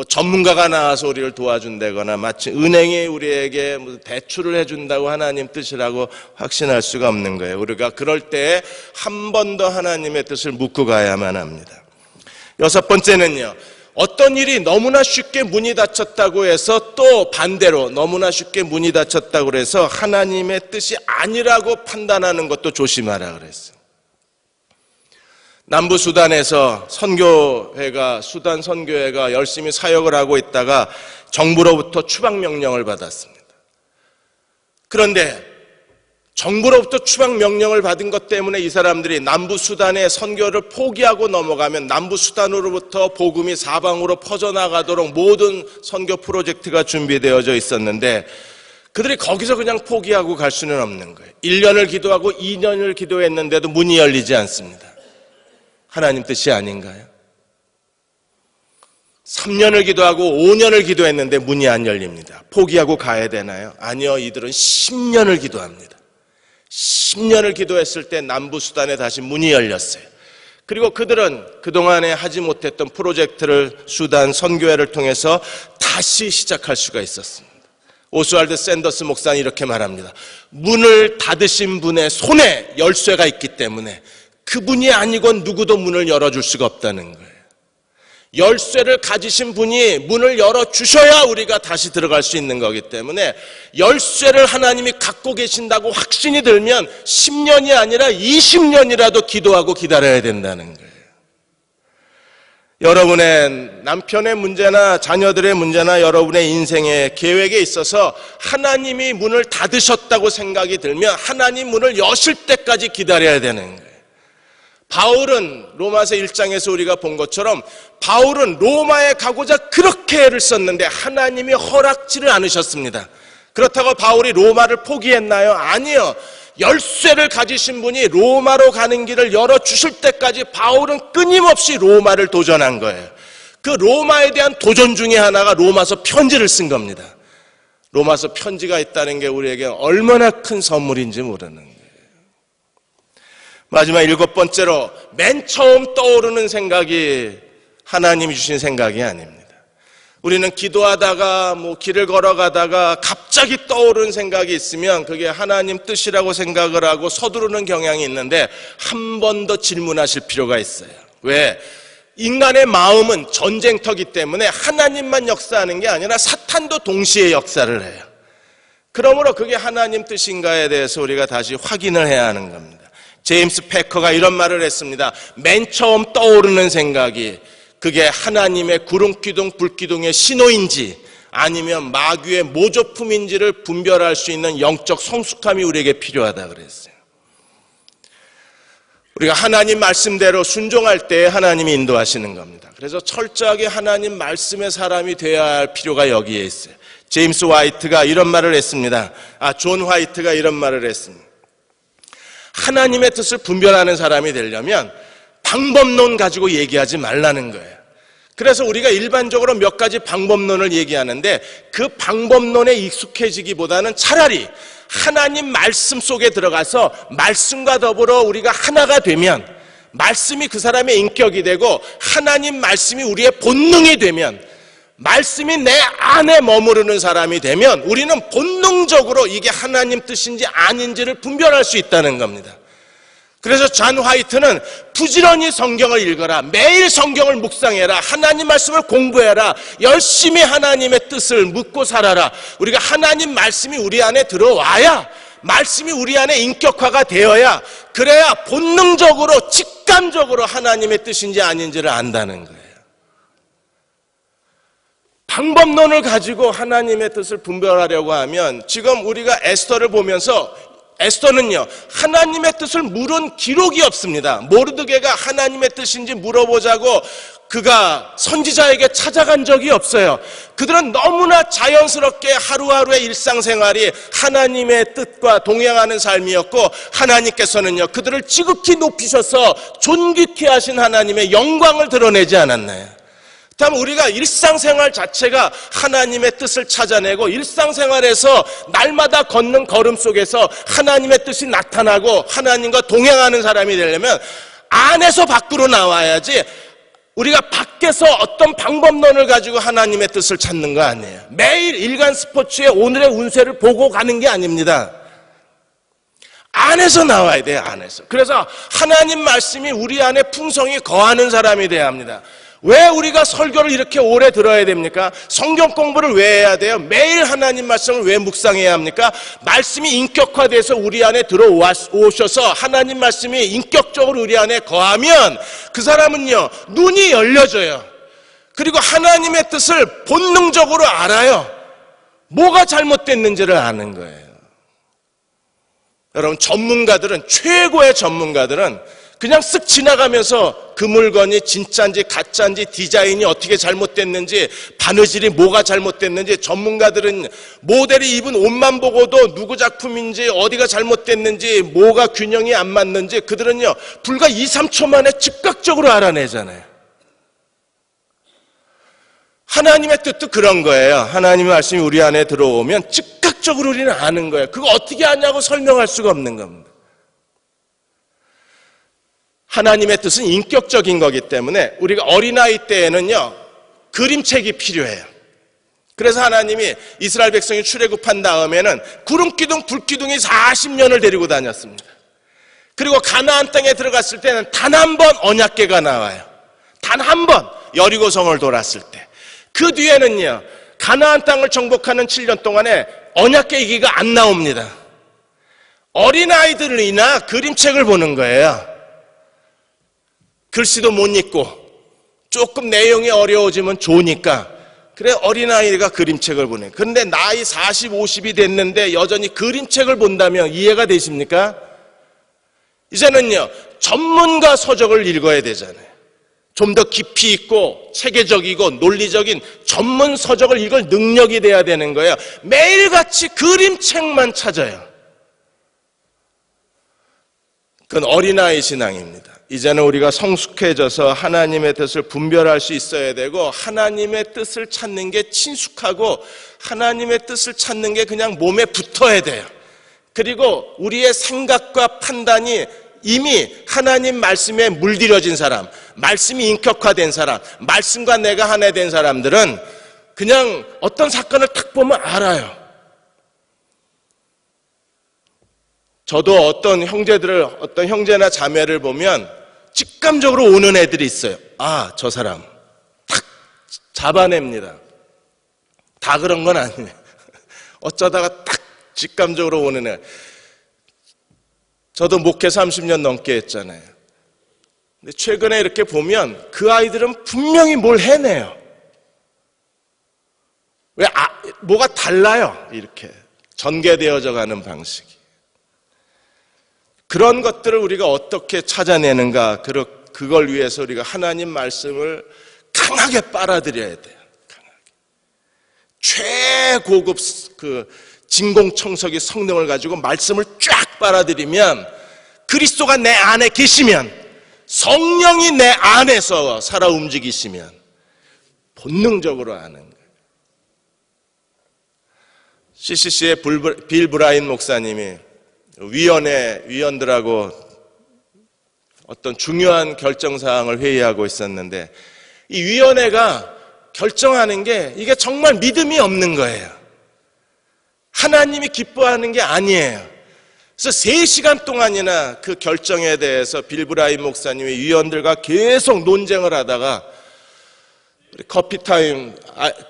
전문가가 나와서 우리를 도와준다거나 마침 은행이 우리에게 대출을 해준다고 하나님 뜻이라고 확신할 수가 없는 거예요. 우리가 그럴 때 한 번 더 하나님의 뜻을 묻고 가야만 합니다. 여섯 번째는요. 어떤 일이 너무나 쉽게 문이 닫혔다고 해서 또 반대로 너무나 쉽게 문이 닫혔다고 해서 하나님의 뜻이 아니라고 판단하는 것도 조심하라 그랬어요. 남부 수단에서 수단 선교회가 열심히 사역을 하고 있다가 정부로부터 추방 명령을 받았습니다. 그런데 정부로부터 추방 명령을 받은 것 때문에 이 사람들이 남부 수단의 선교를 포기하고 넘어가면 남부 수단으로부터 복음이 사방으로 퍼져나가도록 모든 선교 프로젝트가 준비되어져 있었는데 그들이 거기서 그냥 포기하고 갈 수는 없는 거예요. 1년을 기도하고 2년을 기도했는데도 문이 열리지 않습니다. 하나님 뜻이 아닌가요? 3년을 기도하고 5년을 기도했는데 문이 안 열립니다. 포기하고 가야 되나요? 아니요. 이들은 10년을 기도합니다. 10년을 기도했을 때 남부 수단에 다시 문이 열렸어요. 그리고 그들은 그동안에 하지 못했던 프로젝트를 수단 선교회를 통해서 다시 시작할 수가 있었습니다. 오스왈드 샌더스 목사는 이렇게 말합니다. 문을 닫으신 분의 손에 열쇠가 있기 때문에 그분이 아니건 누구도 문을 열어줄 수가 없다는 거예요. 열쇠를 가지신 분이 문을 열어주셔야 우리가 다시 들어갈 수 있는 거기 때문에 열쇠를 하나님이 갖고 계신다고 확신이 들면 10년이 아니라 20년이라도 기도하고 기다려야 된다는 거예요. 여러분의 남편의 문제나 자녀들의 문제나 여러분의 인생의 계획에 있어서 하나님이 문을 닫으셨다고 생각이 들면 하나님 문을 여실 때까지 기다려야 되는 거예요. 바울은 로마서 1장에서 우리가 본 것처럼 바울은 로마에 가고자 그렇게 애를 썼는데 하나님이 허락지를 않으셨습니다. 그렇다고 바울이 로마를 포기했나요? 아니요. 열쇠를 가지신 분이 로마로 가는 길을 열어주실 때까지 바울은 끊임없이 로마를 도전한 거예요. 그 로마에 대한 도전 중에 하나가 로마서 편지를 쓴 겁니다. 로마서 편지가 있다는 게 우리에게 얼마나 큰 선물인지 모르는 거예요. 마지막 일곱 번째로 맨 처음 떠오르는 생각이 하나님이 주신 생각이 아닙니다. 우리는 기도하다가 길을 걸어가다가 갑자기 떠오르는 생각이 있으면 그게 하나님 뜻이라고 생각을 하고 서두르는 경향이 있는데 한 번 더 질문하실 필요가 있어요. 왜? 인간의 마음은 전쟁터기 때문에 하나님만 역사하는 게 아니라 사탄도 동시에 역사를 해요. 그러므로 그게 하나님 뜻인가에 대해서 우리가 다시 확인을 해야 하는 겁니다. 제임스 패커가 이런 말을 했습니다. 맨 처음 떠오르는 생각이 그게 하나님의 구름기둥 불기둥의 신호인지 아니면 마귀의 모조품인지를 분별할 수 있는 영적 성숙함이 우리에게 필요하다 그랬어요. 우리가 하나님 말씀대로 순종할 때 하나님이 인도하시는 겁니다. 그래서 철저하게 하나님 말씀의 사람이 되어야 할 필요가 여기에 있어요. 제임스 화이트가 이런 말을 했습니다. 존 화이트가 이런 말을 했습니다. 하나님의 뜻을 분별하는 사람이 되려면 방법론 가지고 얘기하지 말라는 거예요. 그래서 우리가 일반적으로 몇 가지 방법론을 얘기하는데 그 방법론에 익숙해지기보다는 차라리 하나님 말씀 속에 들어가서 말씀과 더불어 우리가 하나가 되면 말씀이 그 사람의 인격이 되고 하나님 말씀이 우리의 본능이 되면 말씀이 내 안에 머무르는 사람이 되면 우리는 본능적으로 이게 하나님 뜻인지 아닌지를 분별할 수 있다는 겁니다. 그래서 존 화이트는 부지런히 성경을 읽어라, 매일 성경을 묵상해라, 하나님 말씀을 공부해라, 열심히 하나님의 뜻을 묻고 살아라. 우리가 하나님 말씀이 우리 안에 들어와야, 말씀이 우리 안에 인격화가 되어야, 그래야 본능적으로 직감적으로 하나님의 뜻인지 아닌지를 안다는 거예요. 방법론을 가지고 하나님의 뜻을 분별하려고 하면, 지금 우리가 에스더를 보면서 에스더는요, 하나님의 뜻을 물은 기록이 없습니다. 모르드게가 하나님의 뜻인지 물어보자고 그가 선지자에게 찾아간 적이 없어요. 그들은 너무나 자연스럽게 하루하루의 일상생활이 하나님의 뜻과 동행하는 삶이었고, 하나님께서는요, 그들을 지극히 높이셔서 존귀케 하신 하나님의 영광을 드러내지 않았나요? 다음 우리가 일상생활 자체가 하나님의 뜻을 찾아내고, 일상생활에서 날마다 걷는 걸음 속에서 하나님의 뜻이 나타나고 하나님과 동행하는 사람이 되려면 안에서 밖으로 나와야지, 우리가 밖에서 어떤 방법론을 가지고 하나님의 뜻을 찾는 거 아니에요. 매일 일간 스포츠에 오늘의 운세를 보고 가는 게 아닙니다. 안에서 나와야 돼요. 안에서. 그래서 하나님 말씀이 우리 안에 풍성히 거하는 사람이 돼야 합니다. 왜 우리가 설교를 이렇게 오래 들어야 됩니까? 성경 공부를 왜 해야 돼요? 매일 하나님 말씀을 왜 묵상해야 합니까? 말씀이 인격화돼서 우리 안에 들어오셔서 하나님 말씀이 인격적으로 우리 안에 거하면 그 사람은요, 눈이 열려져요. 그리고 하나님의 뜻을 본능적으로 알아요. 뭐가 잘못됐는지를 아는 거예요. 여러분, 전문가들은, 최고의 전문가들은 그냥 쓱 지나가면서 그 물건이 진짜인지 가짜인지, 디자인이 어떻게 잘못됐는지, 바느질이 뭐가 잘못됐는지, 전문가들은 모델이 입은 옷만 보고도 누구 작품인지, 어디가 잘못됐는지, 뭐가 균형이 안 맞는지 그들은요, 불과 2, 3초 만에 즉각적으로 알아내잖아요. 하나님의 뜻도 그런 거예요. 하나님의 말씀이 우리 안에 들어오면 즉각적으로 우리는 아는 거예요. 그거 어떻게 아냐고 설명할 수가 없는 겁니다. 하나님의 뜻은 인격적인 거기 때문에 우리가 어린아이 때에는요, 그림책이 필요해요. 그래서 하나님이 이스라엘 백성이 출애굽한 다음에는 구름기둥, 불기둥이 40년을 데리고 다녔습니다. 그리고 가나안 땅에 들어갔을 때는 단 한 번 언약궤가 나와요. 단 한 번, 여리고성을 돌았을 때. 그 뒤에는요, 가나안 땅을 정복하는 7년 동안에 언약궤 얘기가 안 나옵니다. 어린아이들이나 그림책을 보는 거예요. 글씨도 못 읽고 조금 내용이 어려워지면 좋으니까, 그래 어린아이가 그림책을 보네. 그런데 나이 40, 50이 됐는데 여전히 그림책을 본다면 이해가 되십니까? 이제는요, 전문가 서적을 읽어야 되잖아요. 좀 더 깊이 있고 체계적이고 논리적인 전문 서적을 읽을 능력이 돼야 되는 거예요. 매일같이 그림책만 찾아요. 그건 어린아이 신앙입니다. 이제는 우리가 성숙해져서 하나님의 뜻을 분별할 수 있어야 되고, 하나님의 뜻을 찾는 게 친숙하고, 하나님의 뜻을 찾는 게 그냥 몸에 붙어야 돼요. 그리고 우리의 생각과 판단이 이미 하나님 말씀에 물들여진 사람, 말씀이 인격화된 사람, 말씀과 내가 하나 된 사람들은 그냥 어떤 사건을 탁 보면 알아요. 저도 어떤 형제나 자매를 보면 직감적으로 오는 애들이 있어요. 아, 저 사람. 탁 잡아냅니다. 다 그런 건 아니에요. 어쩌다가 딱 직감적으로 오는 애. 저도 목회 30년 넘게 했잖아요. 근데 최근에 이렇게 보면 그 아이들은 분명히 뭘 해내요. 왜? 뭐가 달라요. 이렇게 전개되어져 가는 방식이. 그런 것들을 우리가 어떻게 찾아내는가, 그걸 위해서 우리가 하나님 말씀을 강하게 빨아들여야 돼요. 강하게. 최고급 진공청소기 성능을 가지고 말씀을 쫙 빨아들이면, 그리스도가 내 안에 계시면, 성령이 내 안에서 살아 움직이시면 본능적으로 아는 거예요. CCC의 빌 브라인 목사님이 위원들하고 어떤 중요한 결정사항을 회의하고 있었는데, 이 위원회가 결정하는 게 이게 정말 믿음이 없는 거예요. 하나님이 기뻐하는 게 아니에요. 그래서 3시간 동안이나 그 결정에 대해서 빌브라임 목사님이 위원들과 계속 논쟁을 하다가 커피 타임,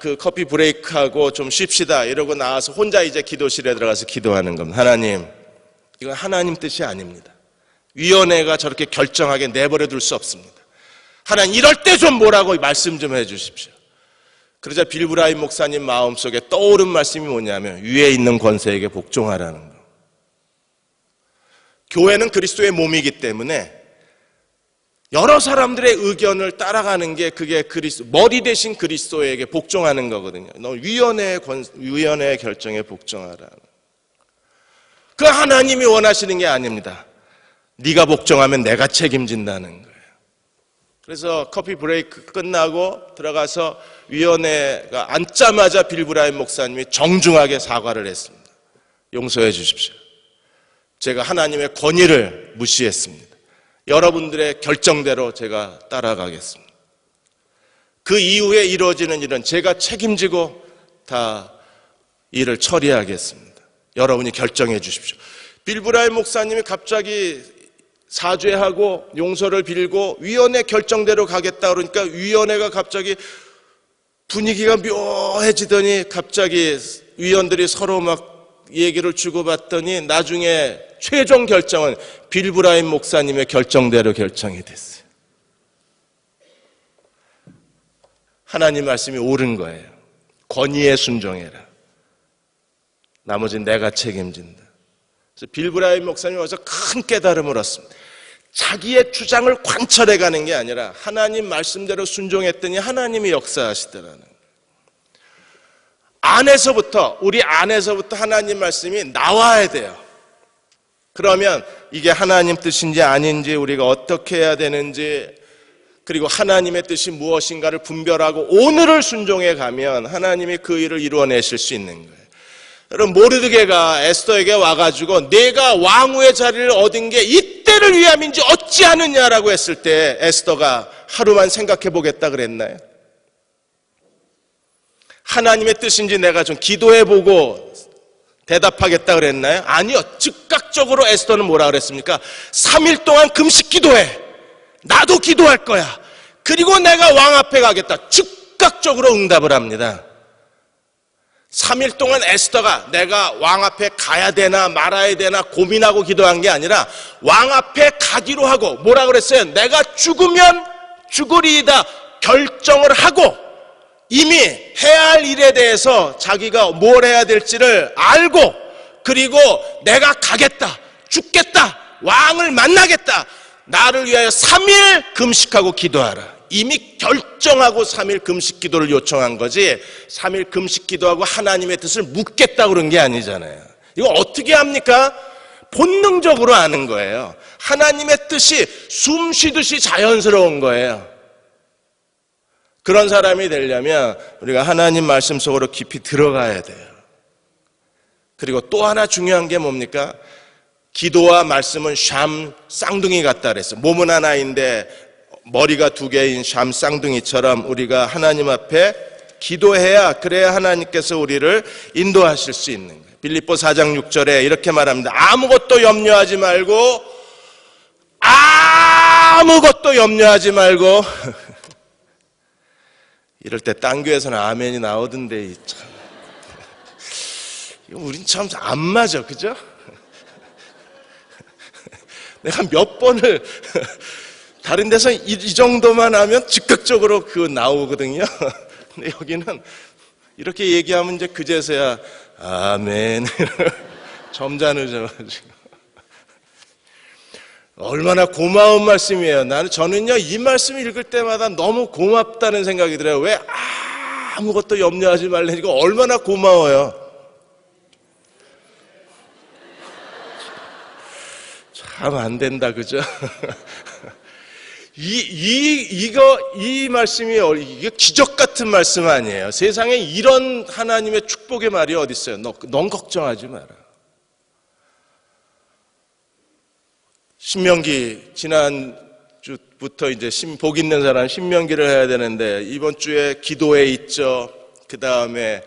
그 커피 브레이크하고 좀 쉽시다 이러고 나와서 혼자 이제 기도실에 들어가서 기도하는 겁니다. 하나님, 이건 하나님 뜻이 아닙니다. 위원회가 저렇게 결정하게 내버려 둘 수 없습니다. 하나님, 이럴 때 좀 뭐라고 말씀 좀 해주십시오. 그러자 빌브라임 목사님 마음속에 떠오른 말씀이 뭐냐면 위에 있는 권세에게 복종하라는 거. 교회는 그리스도의 몸이기 때문에 여러 사람들의 의견을 따라가는 게 그게 머리 대신 그리스도에게 복종하는 거거든요. 너 위원회의 결정에 복종하라. 그 하나님이 원하시는 게 아닙니다. 네가 복종하면 내가 책임진다는 거예요. 그래서 커피 브레이크 끝나고 들어가서 위원회가 앉자마자 빌브라임 목사님이 정중하게 사과를 했습니다. 용서해 주십시오. 제가 하나님의 권위를 무시했습니다. 여러분들의 결정대로 제가 따라가겠습니다. 그 이후에 이루어지는 일은 제가 책임지고 다 일을 처리하겠습니다. 여러분이 결정해 주십시오. 빌브라임 목사님이 갑자기 사죄하고 용서를 빌고 위원회 결정대로 가겠다 그러니까 위원회가 갑자기 분위기가 묘해지더니 갑자기 위원들이 서로 막 얘기를 주고받더니 나중에 최종 결정은 빌브라임 목사님의 결정대로 결정이 됐어요. 하나님 말씀이 옳은 거예요. 권위에 순종해라. 나머지는 내가 책임진다. 그래서 빌브라임 목사님이 와서 큰 깨달음을 얻습니다. 자기의 주장을 관철해가는 게 아니라 하나님 말씀대로 순종했더니 하나님이 역사하시더라는 거예요. 우리 안에서부터 하나님 말씀이 나와야 돼요. 그러면 이게 하나님 뜻인지 아닌지 우리가 어떻게 해야 되는지 그리고 하나님의 뜻이 무엇인가를 분별하고 오늘을 순종해 가면 하나님이 그 일을 이루어내실 수 있는 거예요. 여러분, 모르드게가 에스더에게 와가지고 내가 왕후의 자리를 얻은 게 이때를 위함인지 어찌하느냐라고 했을 때 에스더가 하루만 생각해 보겠다 그랬나요? 하나님의 뜻인지 내가 좀 기도해 보고 대답하겠다 그랬나요? 아니요. 즉각적으로 에스더는 뭐라 그랬습니까? 3일 동안 금식 기도해. 나도 기도할 거야. 그리고 내가 왕 앞에 가겠다. 즉각적으로 응답을 합니다. 3일 동안 에스더가 내가 왕 앞에 가야 되나 말아야 되나 고민하고 기도한 게 아니라 왕 앞에 가기로 하고 뭐라 그랬어요? 내가 죽으면 죽으리이다 결정을 하고 이미 해야 할 일에 대해서 자기가 뭘 해야 될지를 알고 그리고 내가 가겠다, 죽겠다, 왕을 만나겠다, 나를 위하여 3일 금식하고 기도하라. 이미 결정하고 3일 금식 기도를 요청한 거지 3일 금식 기도하고 하나님의 뜻을 묻겠다 그런 게 아니잖아요. 이거 어떻게 합니까? 본능적으로 아는 거예요. 하나님의 뜻이 숨 쉬듯이 자연스러운 거예요. 그런 사람이 되려면 우리가 하나님 말씀 속으로 깊이 들어가야 돼요. 그리고 또 하나 중요한 게 뭡니까? 기도와 말씀은 샴 쌍둥이 같다 그랬어요. 몸은 하나인데 머리가 2개인 샴 쌍둥이처럼 우리가 하나님 앞에 기도해야 그래야 하나님께서 우리를 인도하실 수 있는 거예요. 빌립보 4장 6절에 이렇게 말합니다. 아무것도 염려하지 말고 이럴 때 딴 교회에서는 아멘이 나오던데 참. 우린 참 안 맞아, 그죠? 내가 몇 번을 다른 데서 이 정도만 하면 즉각적으로 그거 나오거든요. 근데 여기는 이렇게 얘기하면 이제 그제서야 아멘 점잖으셔가지고 얼마나 고마운 말씀이에요. 저는요 이 말씀 읽을 때마다 너무 고맙다는 생각이 들어요. 왜 아무것도 염려하지 말라니까 얼마나 고마워요. 참 안 된다, 그죠? 이 말씀이 이게 기적 같은 말씀 아니에요. 세상에 이런 하나님의 축복의 말이 어디 있어요? 넌 걱정하지 마라. 신명기 지난 주부터 이제 복 있는 사람 신명기를 해야 되는데 이번 주에 기도회 있죠. 그 다음에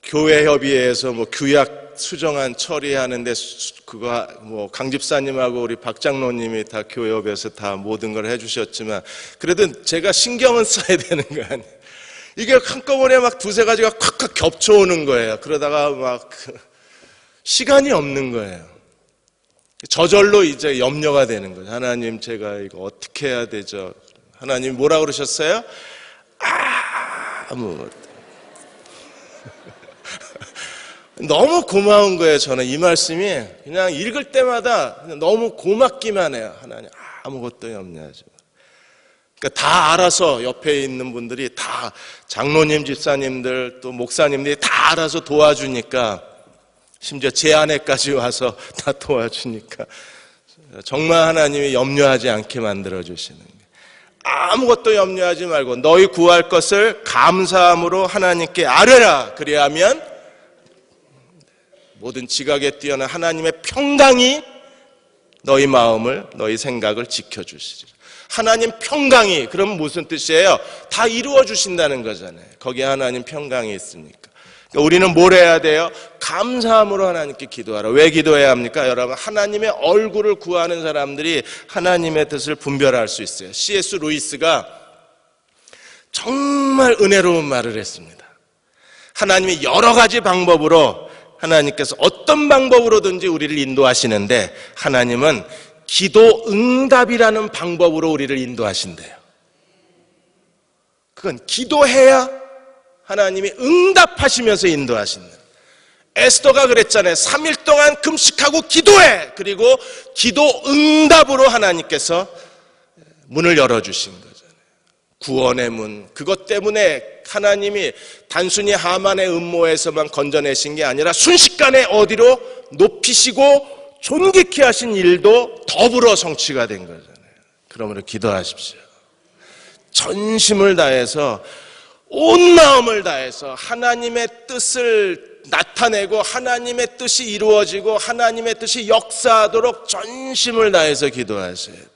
교회 협의회에서 뭐 규약 수정안 처리하는데 그거 뭐 강 집사님하고 우리 박 장로님이 다 교회 협의회에서 다 모든 걸 해주셨지만 그래도 제가 신경은 써야 되는 거 아니에요. 이게 한꺼번에 막 두세 가지가 콱콱 겹쳐오는 거예요. 그러다가 막 시간이 없는 거예요. 저절로 이제 염려가 되는 거죠. 하나님, 제가 이거 어떻게 해야 되죠? 하나님 뭐라 그러셨어요? 아무것도. 너무 고마운 거예요. 저는 이 말씀이 그냥 읽을 때마다 너무 고맙기만 해요. 하나님 아무것도 염려하지 마. 그러니까 다 알아서 옆에 있는 분들이 다 장로님, 집사님들 또 목사님들이 다 알아서 도와주니까 심지어 제 아내까지 와서 다 도와주니까 정말 하나님이 염려하지 않게 만들어주시는 거예요. 아무것도 염려하지 말고 너희 구할 것을 감사함으로 하나님께 아뢰라. 그리하면 모든 지각에 뛰어난 하나님의 평강이 너희 마음을, 너희 생각을 지켜주시리라. 하나님 평강이, 그럼 무슨 뜻이에요? 다 이루어 주신다는 거잖아요. 거기에 하나님 평강이 있으니까. 그러니까 우리는 뭘 해야 돼요? 감사함으로 하나님께 기도하라. 왜 기도해야 합니까? 여러분, 하나님의 얼굴을 구하는 사람들이 하나님의 뜻을 분별할 수 있어요. C.S. 루이스가 정말 은혜로운 말을 했습니다. 하나님이 여러 가지 방법으로 하나님께서 어떤 방법으로든지 우리를 인도하시는데 하나님은 기도 응답이라는 방법으로 우리를 인도하신대요. 그건 기도해야 하나님이 응답하시면서 인도하신다. 에스더가 그랬잖아요. 3일 동안 금식하고 기도해. 그리고 기도 응답으로 하나님께서 문을 열어주신 거잖아요. 구원의 문. 그것 때문에 하나님이 단순히 하만의 음모에서만 건져내신 게 아니라 순식간에 어디로 높이시고 존귀케 하신 일도 더불어 성취가 된 거잖아요. 그러므로 기도하십시오. 전심을 다해서 온 마음을 다해서 하나님의 뜻을 나타내고 하나님의 뜻이 이루어지고 하나님의 뜻이 역사하도록 전심을 다해서 기도하셔야 돼요.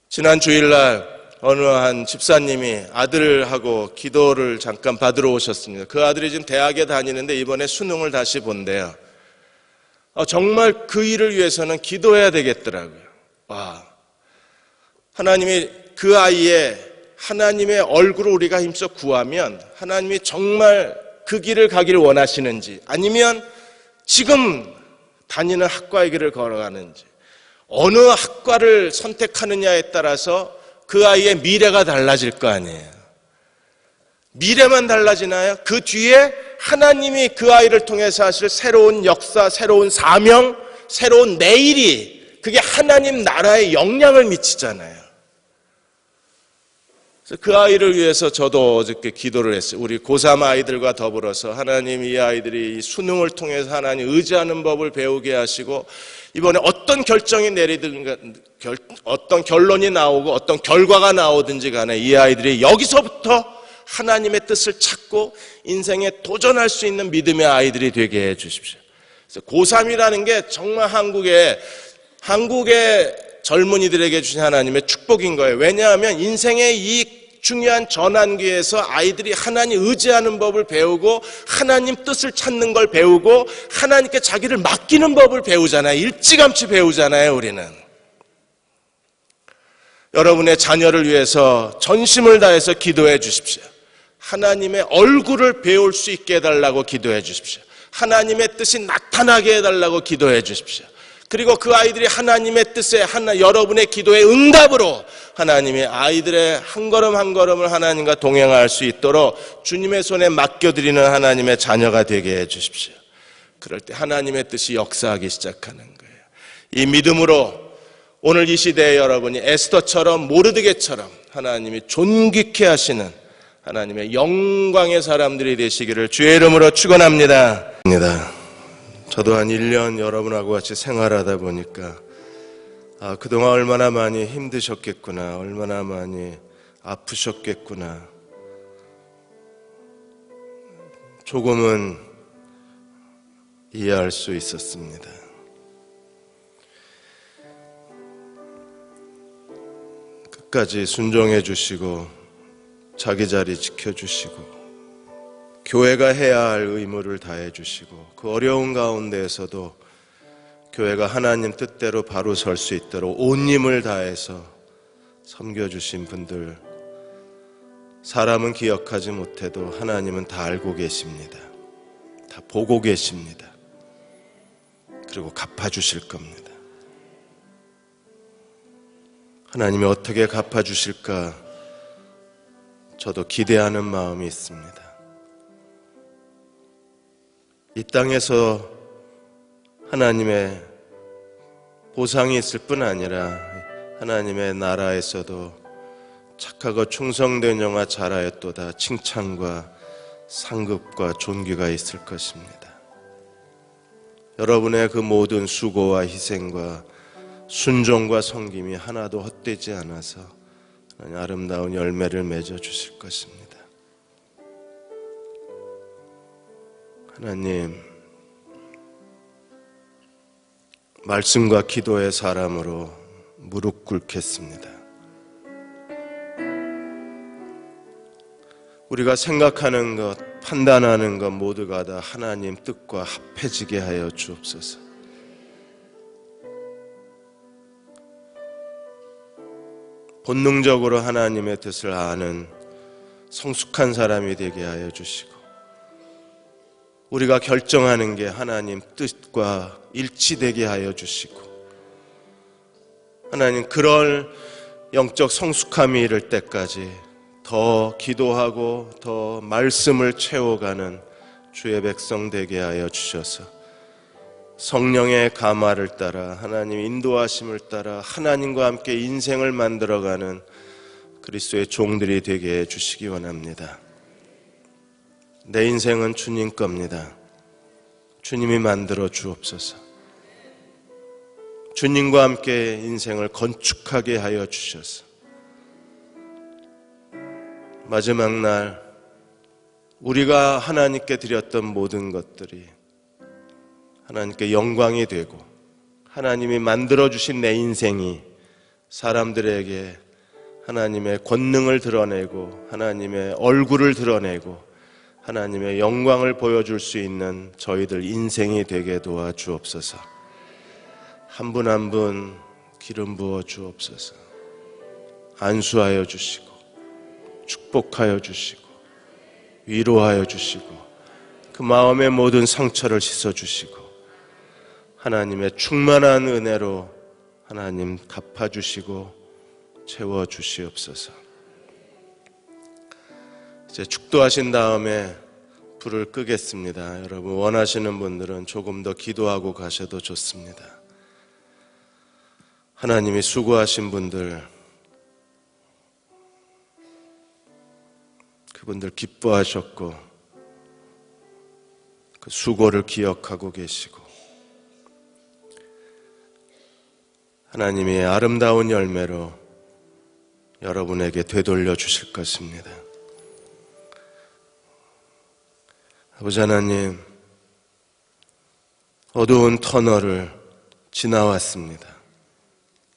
지난 주일날 어느 한 집사님이 아들하고 기도를 잠깐 받으러 오셨습니다. 그 아들이 지금 대학에 다니는데 이번에 수능을 다시 본대요. 정말 그 일을 위해서는 기도해야 되겠더라고요. 와, 하나님이 그 아이의 하나님의 얼굴을 우리가 힘써 구하면 하나님이 정말 그 길을 가기를 원하시는지 아니면 지금 다니는 학과의 길을 걸어가는지 어느 학과를 선택하느냐에 따라서 그 아이의 미래가 달라질 거 아니에요. 미래만 달라지나요? 그 뒤에 하나님이 그 아이를 통해서 하실 새로운 역사, 새로운 사명, 새로운 내일이 그게 하나님 나라에 영향을 미치잖아요. 그래서 그 아이를 위해서 저도 어저께 기도를 했어요. 우리 고3 아이들과 더불어서 하나님 이 아이들이 이 수능을 통해서 하나님 의지하는 법을 배우게 하시고 이번에 어떤 결정이 내리든 어떤 결론이 나오고 어떤 결과가 나오든지 간에 이 아이들이 여기서부터 하나님의 뜻을 찾고 인생에 도전할 수 있는 믿음의 아이들이 되게 해 주십시오. 그래서 고3이라는 게 정말 한국의 젊은이들에게 주신 하나님의 축복인 거예요. 왜냐하면 인생의 이 중요한 전환기에서 아이들이 하나님 의지하는 법을 배우고 하나님 뜻을 찾는 걸 배우고 하나님께 자기를 맡기는 법을 배우잖아요. 일찌감치 배우잖아요, 우리는. 여러분의 자녀를 위해서 전심을 다해서 기도해 주십시오. 하나님의 얼굴을 배울 수 있게 해달라고 기도해 주십시오. 하나님의 뜻이 나타나게 해달라고 기도해 주십시오. 그리고 그 아이들이 하나님의 뜻에 여러분의 기도의 응답으로 하나님이 아이들의 한 걸음 한 걸음을 하나님과 동행할 수 있도록 주님의 손에 맡겨드리는 하나님의 자녀가 되게 해 주십시오. 그럴 때 하나님의 뜻이 역사하기 시작하는 거예요. 이 믿음으로 오늘 이 시대에 여러분이 에스더처럼 모르드게처럼 하나님이 존귀케 하시는 하나님의 영광의 사람들이 되시기를 주의 이름으로 축원합니다. 저도 한 1년 여러분하고 같이 생활하다 보니까 그동안 얼마나 많이 힘드셨겠구나, 얼마나 많이 아프셨겠구나 조금은 이해할 수 있었습니다. 끝까지 순종해 주시고 자기 자리 지켜주시고 교회가 해야 할 의무를 다해 주시고 그 어려운 가운데에서도 교회가 하나님 뜻대로 바로 설 수 있도록 온 힘을 다해서 섬겨주신 분들, 사람은 기억하지 못해도 하나님은 다 알고 계십니다. 다 보고 계십니다. 그리고 갚아주실 겁니다. 하나님이 어떻게 갚아주실까 저도 기대하는 마음이 있습니다. 이 땅에서 하나님의 보상이 있을 뿐 아니라 하나님의 나라에서도 착하고 충성된 영아 잘하였도다 칭찬과 상급과 존귀가 있을 것입니다. 여러분의 그 모든 수고와 희생과 순종과 섬김이 하나도 헛되지 않아서 아름다운 열매를 맺어 주실 것입니다. 하나님, 말씀과 기도의 사람으로 무릎 꿇겠습니다. 우리가 생각하는 것, 판단하는 것 모두가 다 하나님 뜻과 합해지게 하여 주옵소서. 본능적으로 하나님의 뜻을 아는 성숙한 사람이 되게 하여 주시고 우리가 결정하는 게 하나님 뜻과 일치되게 하여 주시고 하나님 그럴 영적 성숙함이 이를 때까지 더 기도하고 더 말씀을 채워가는 주의 백성 되게 하여 주셔서 성령의 감화를 따라 하나님 인도하심을 따라 하나님과 함께 인생을 만들어가는 그리스도의 종들이 되게 해 주시기 원합니다. 내 인생은 주님 겁니다. 주님이 만들어 주옵소서. 주님과 함께 인생을 건축하게 하여 주셔서 마지막 날 우리가 하나님께 드렸던 모든 것들이 하나님께 영광이 되고 하나님이 만들어주신 내 인생이 사람들에게 하나님의 권능을 드러내고 하나님의 얼굴을 드러내고 하나님의 영광을 보여줄 수 있는 저희들 인생이 되게 도와주옵소서. 한 분 한 분 기름 부어 주옵소서. 안수하여 주시고 축복하여 주시고 위로하여 주시고 그 마음의 모든 상처를 씻어주시고 하나님의 충만한 은혜로 하나님 갚아주시고 채워주시옵소서. 이제 축도하신 다음에 불을 끄겠습니다. 여러분 원하시는 분들은 조금 더 기도하고 가셔도 좋습니다. 하나님이 수고하신 분들 그분들 기뻐하셨고 그 수고를 기억하고 계시고 하나님이 아름다운 열매로 여러분에게 되돌려 주실 것입니다. 아버지 하나님, 어두운 터널을 지나왔습니다.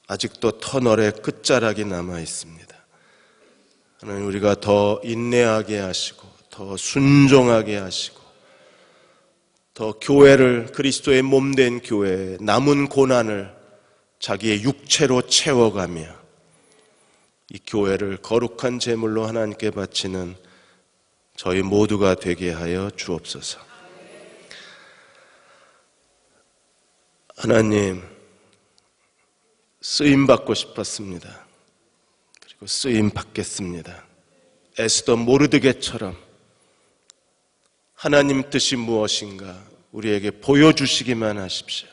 아직도 터널의 끝자락이 남아 있습니다. 하나님, 우리가 더 인내하게 하시고 더 순종하게 하시고 더 교회를 그리스도의 몸된 교회에 남은 고난을 자기의 육체로 채워가며 이 교회를 거룩한 제물로 하나님께 바치는 저희 모두가 되게 하여 주옵소서. 하나님, 쓰임받고 싶었습니다. 그리고 쓰임 받겠습니다. 에스더 모르드게처럼 하나님 뜻이 무엇인가 우리에게 보여주시기만 하십시오.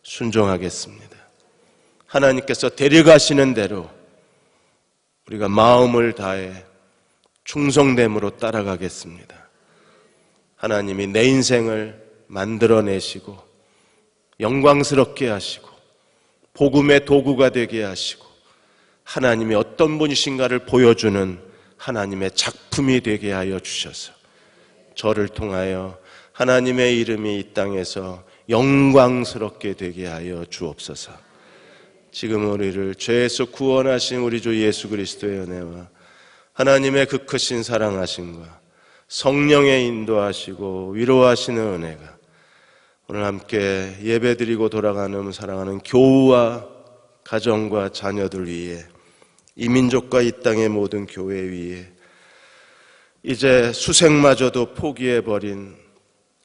순종하겠습니다. 하나님께서 데려가시는 대로 우리가 마음을 다해 충성됨으로 따라가겠습니다. 하나님이 내 인생을 만들어내시고 영광스럽게 하시고 복음의 도구가 되게 하시고 하나님이 어떤 분이신가를 보여주는 하나님의 작품이 되게 하여 주셔서 저를 통하여 하나님의 이름이 이 땅에서 영광스럽게 되게 하여 주옵소서. 지금 우리를 죄에서 구원하신 우리 주 예수 그리스도의 은혜와 하나님의 그 크신 사랑하심과 성령의 인도하시고 위로하시는 은혜가 오늘 함께 예배드리고 돌아가는 사랑하는 교우와 가정과 자녀들 위에, 이 민족과 이 땅의 모든 교회 위에, 이제 수색마저도 포기해버린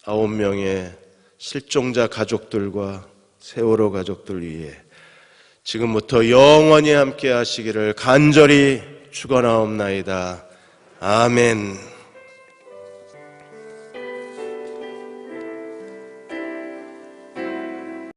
9명의 실종자 가족들과 세월호 가족들 위에 지금부터 영원히 함께 하시기를 간절히 축원하옵나이다. 아멘.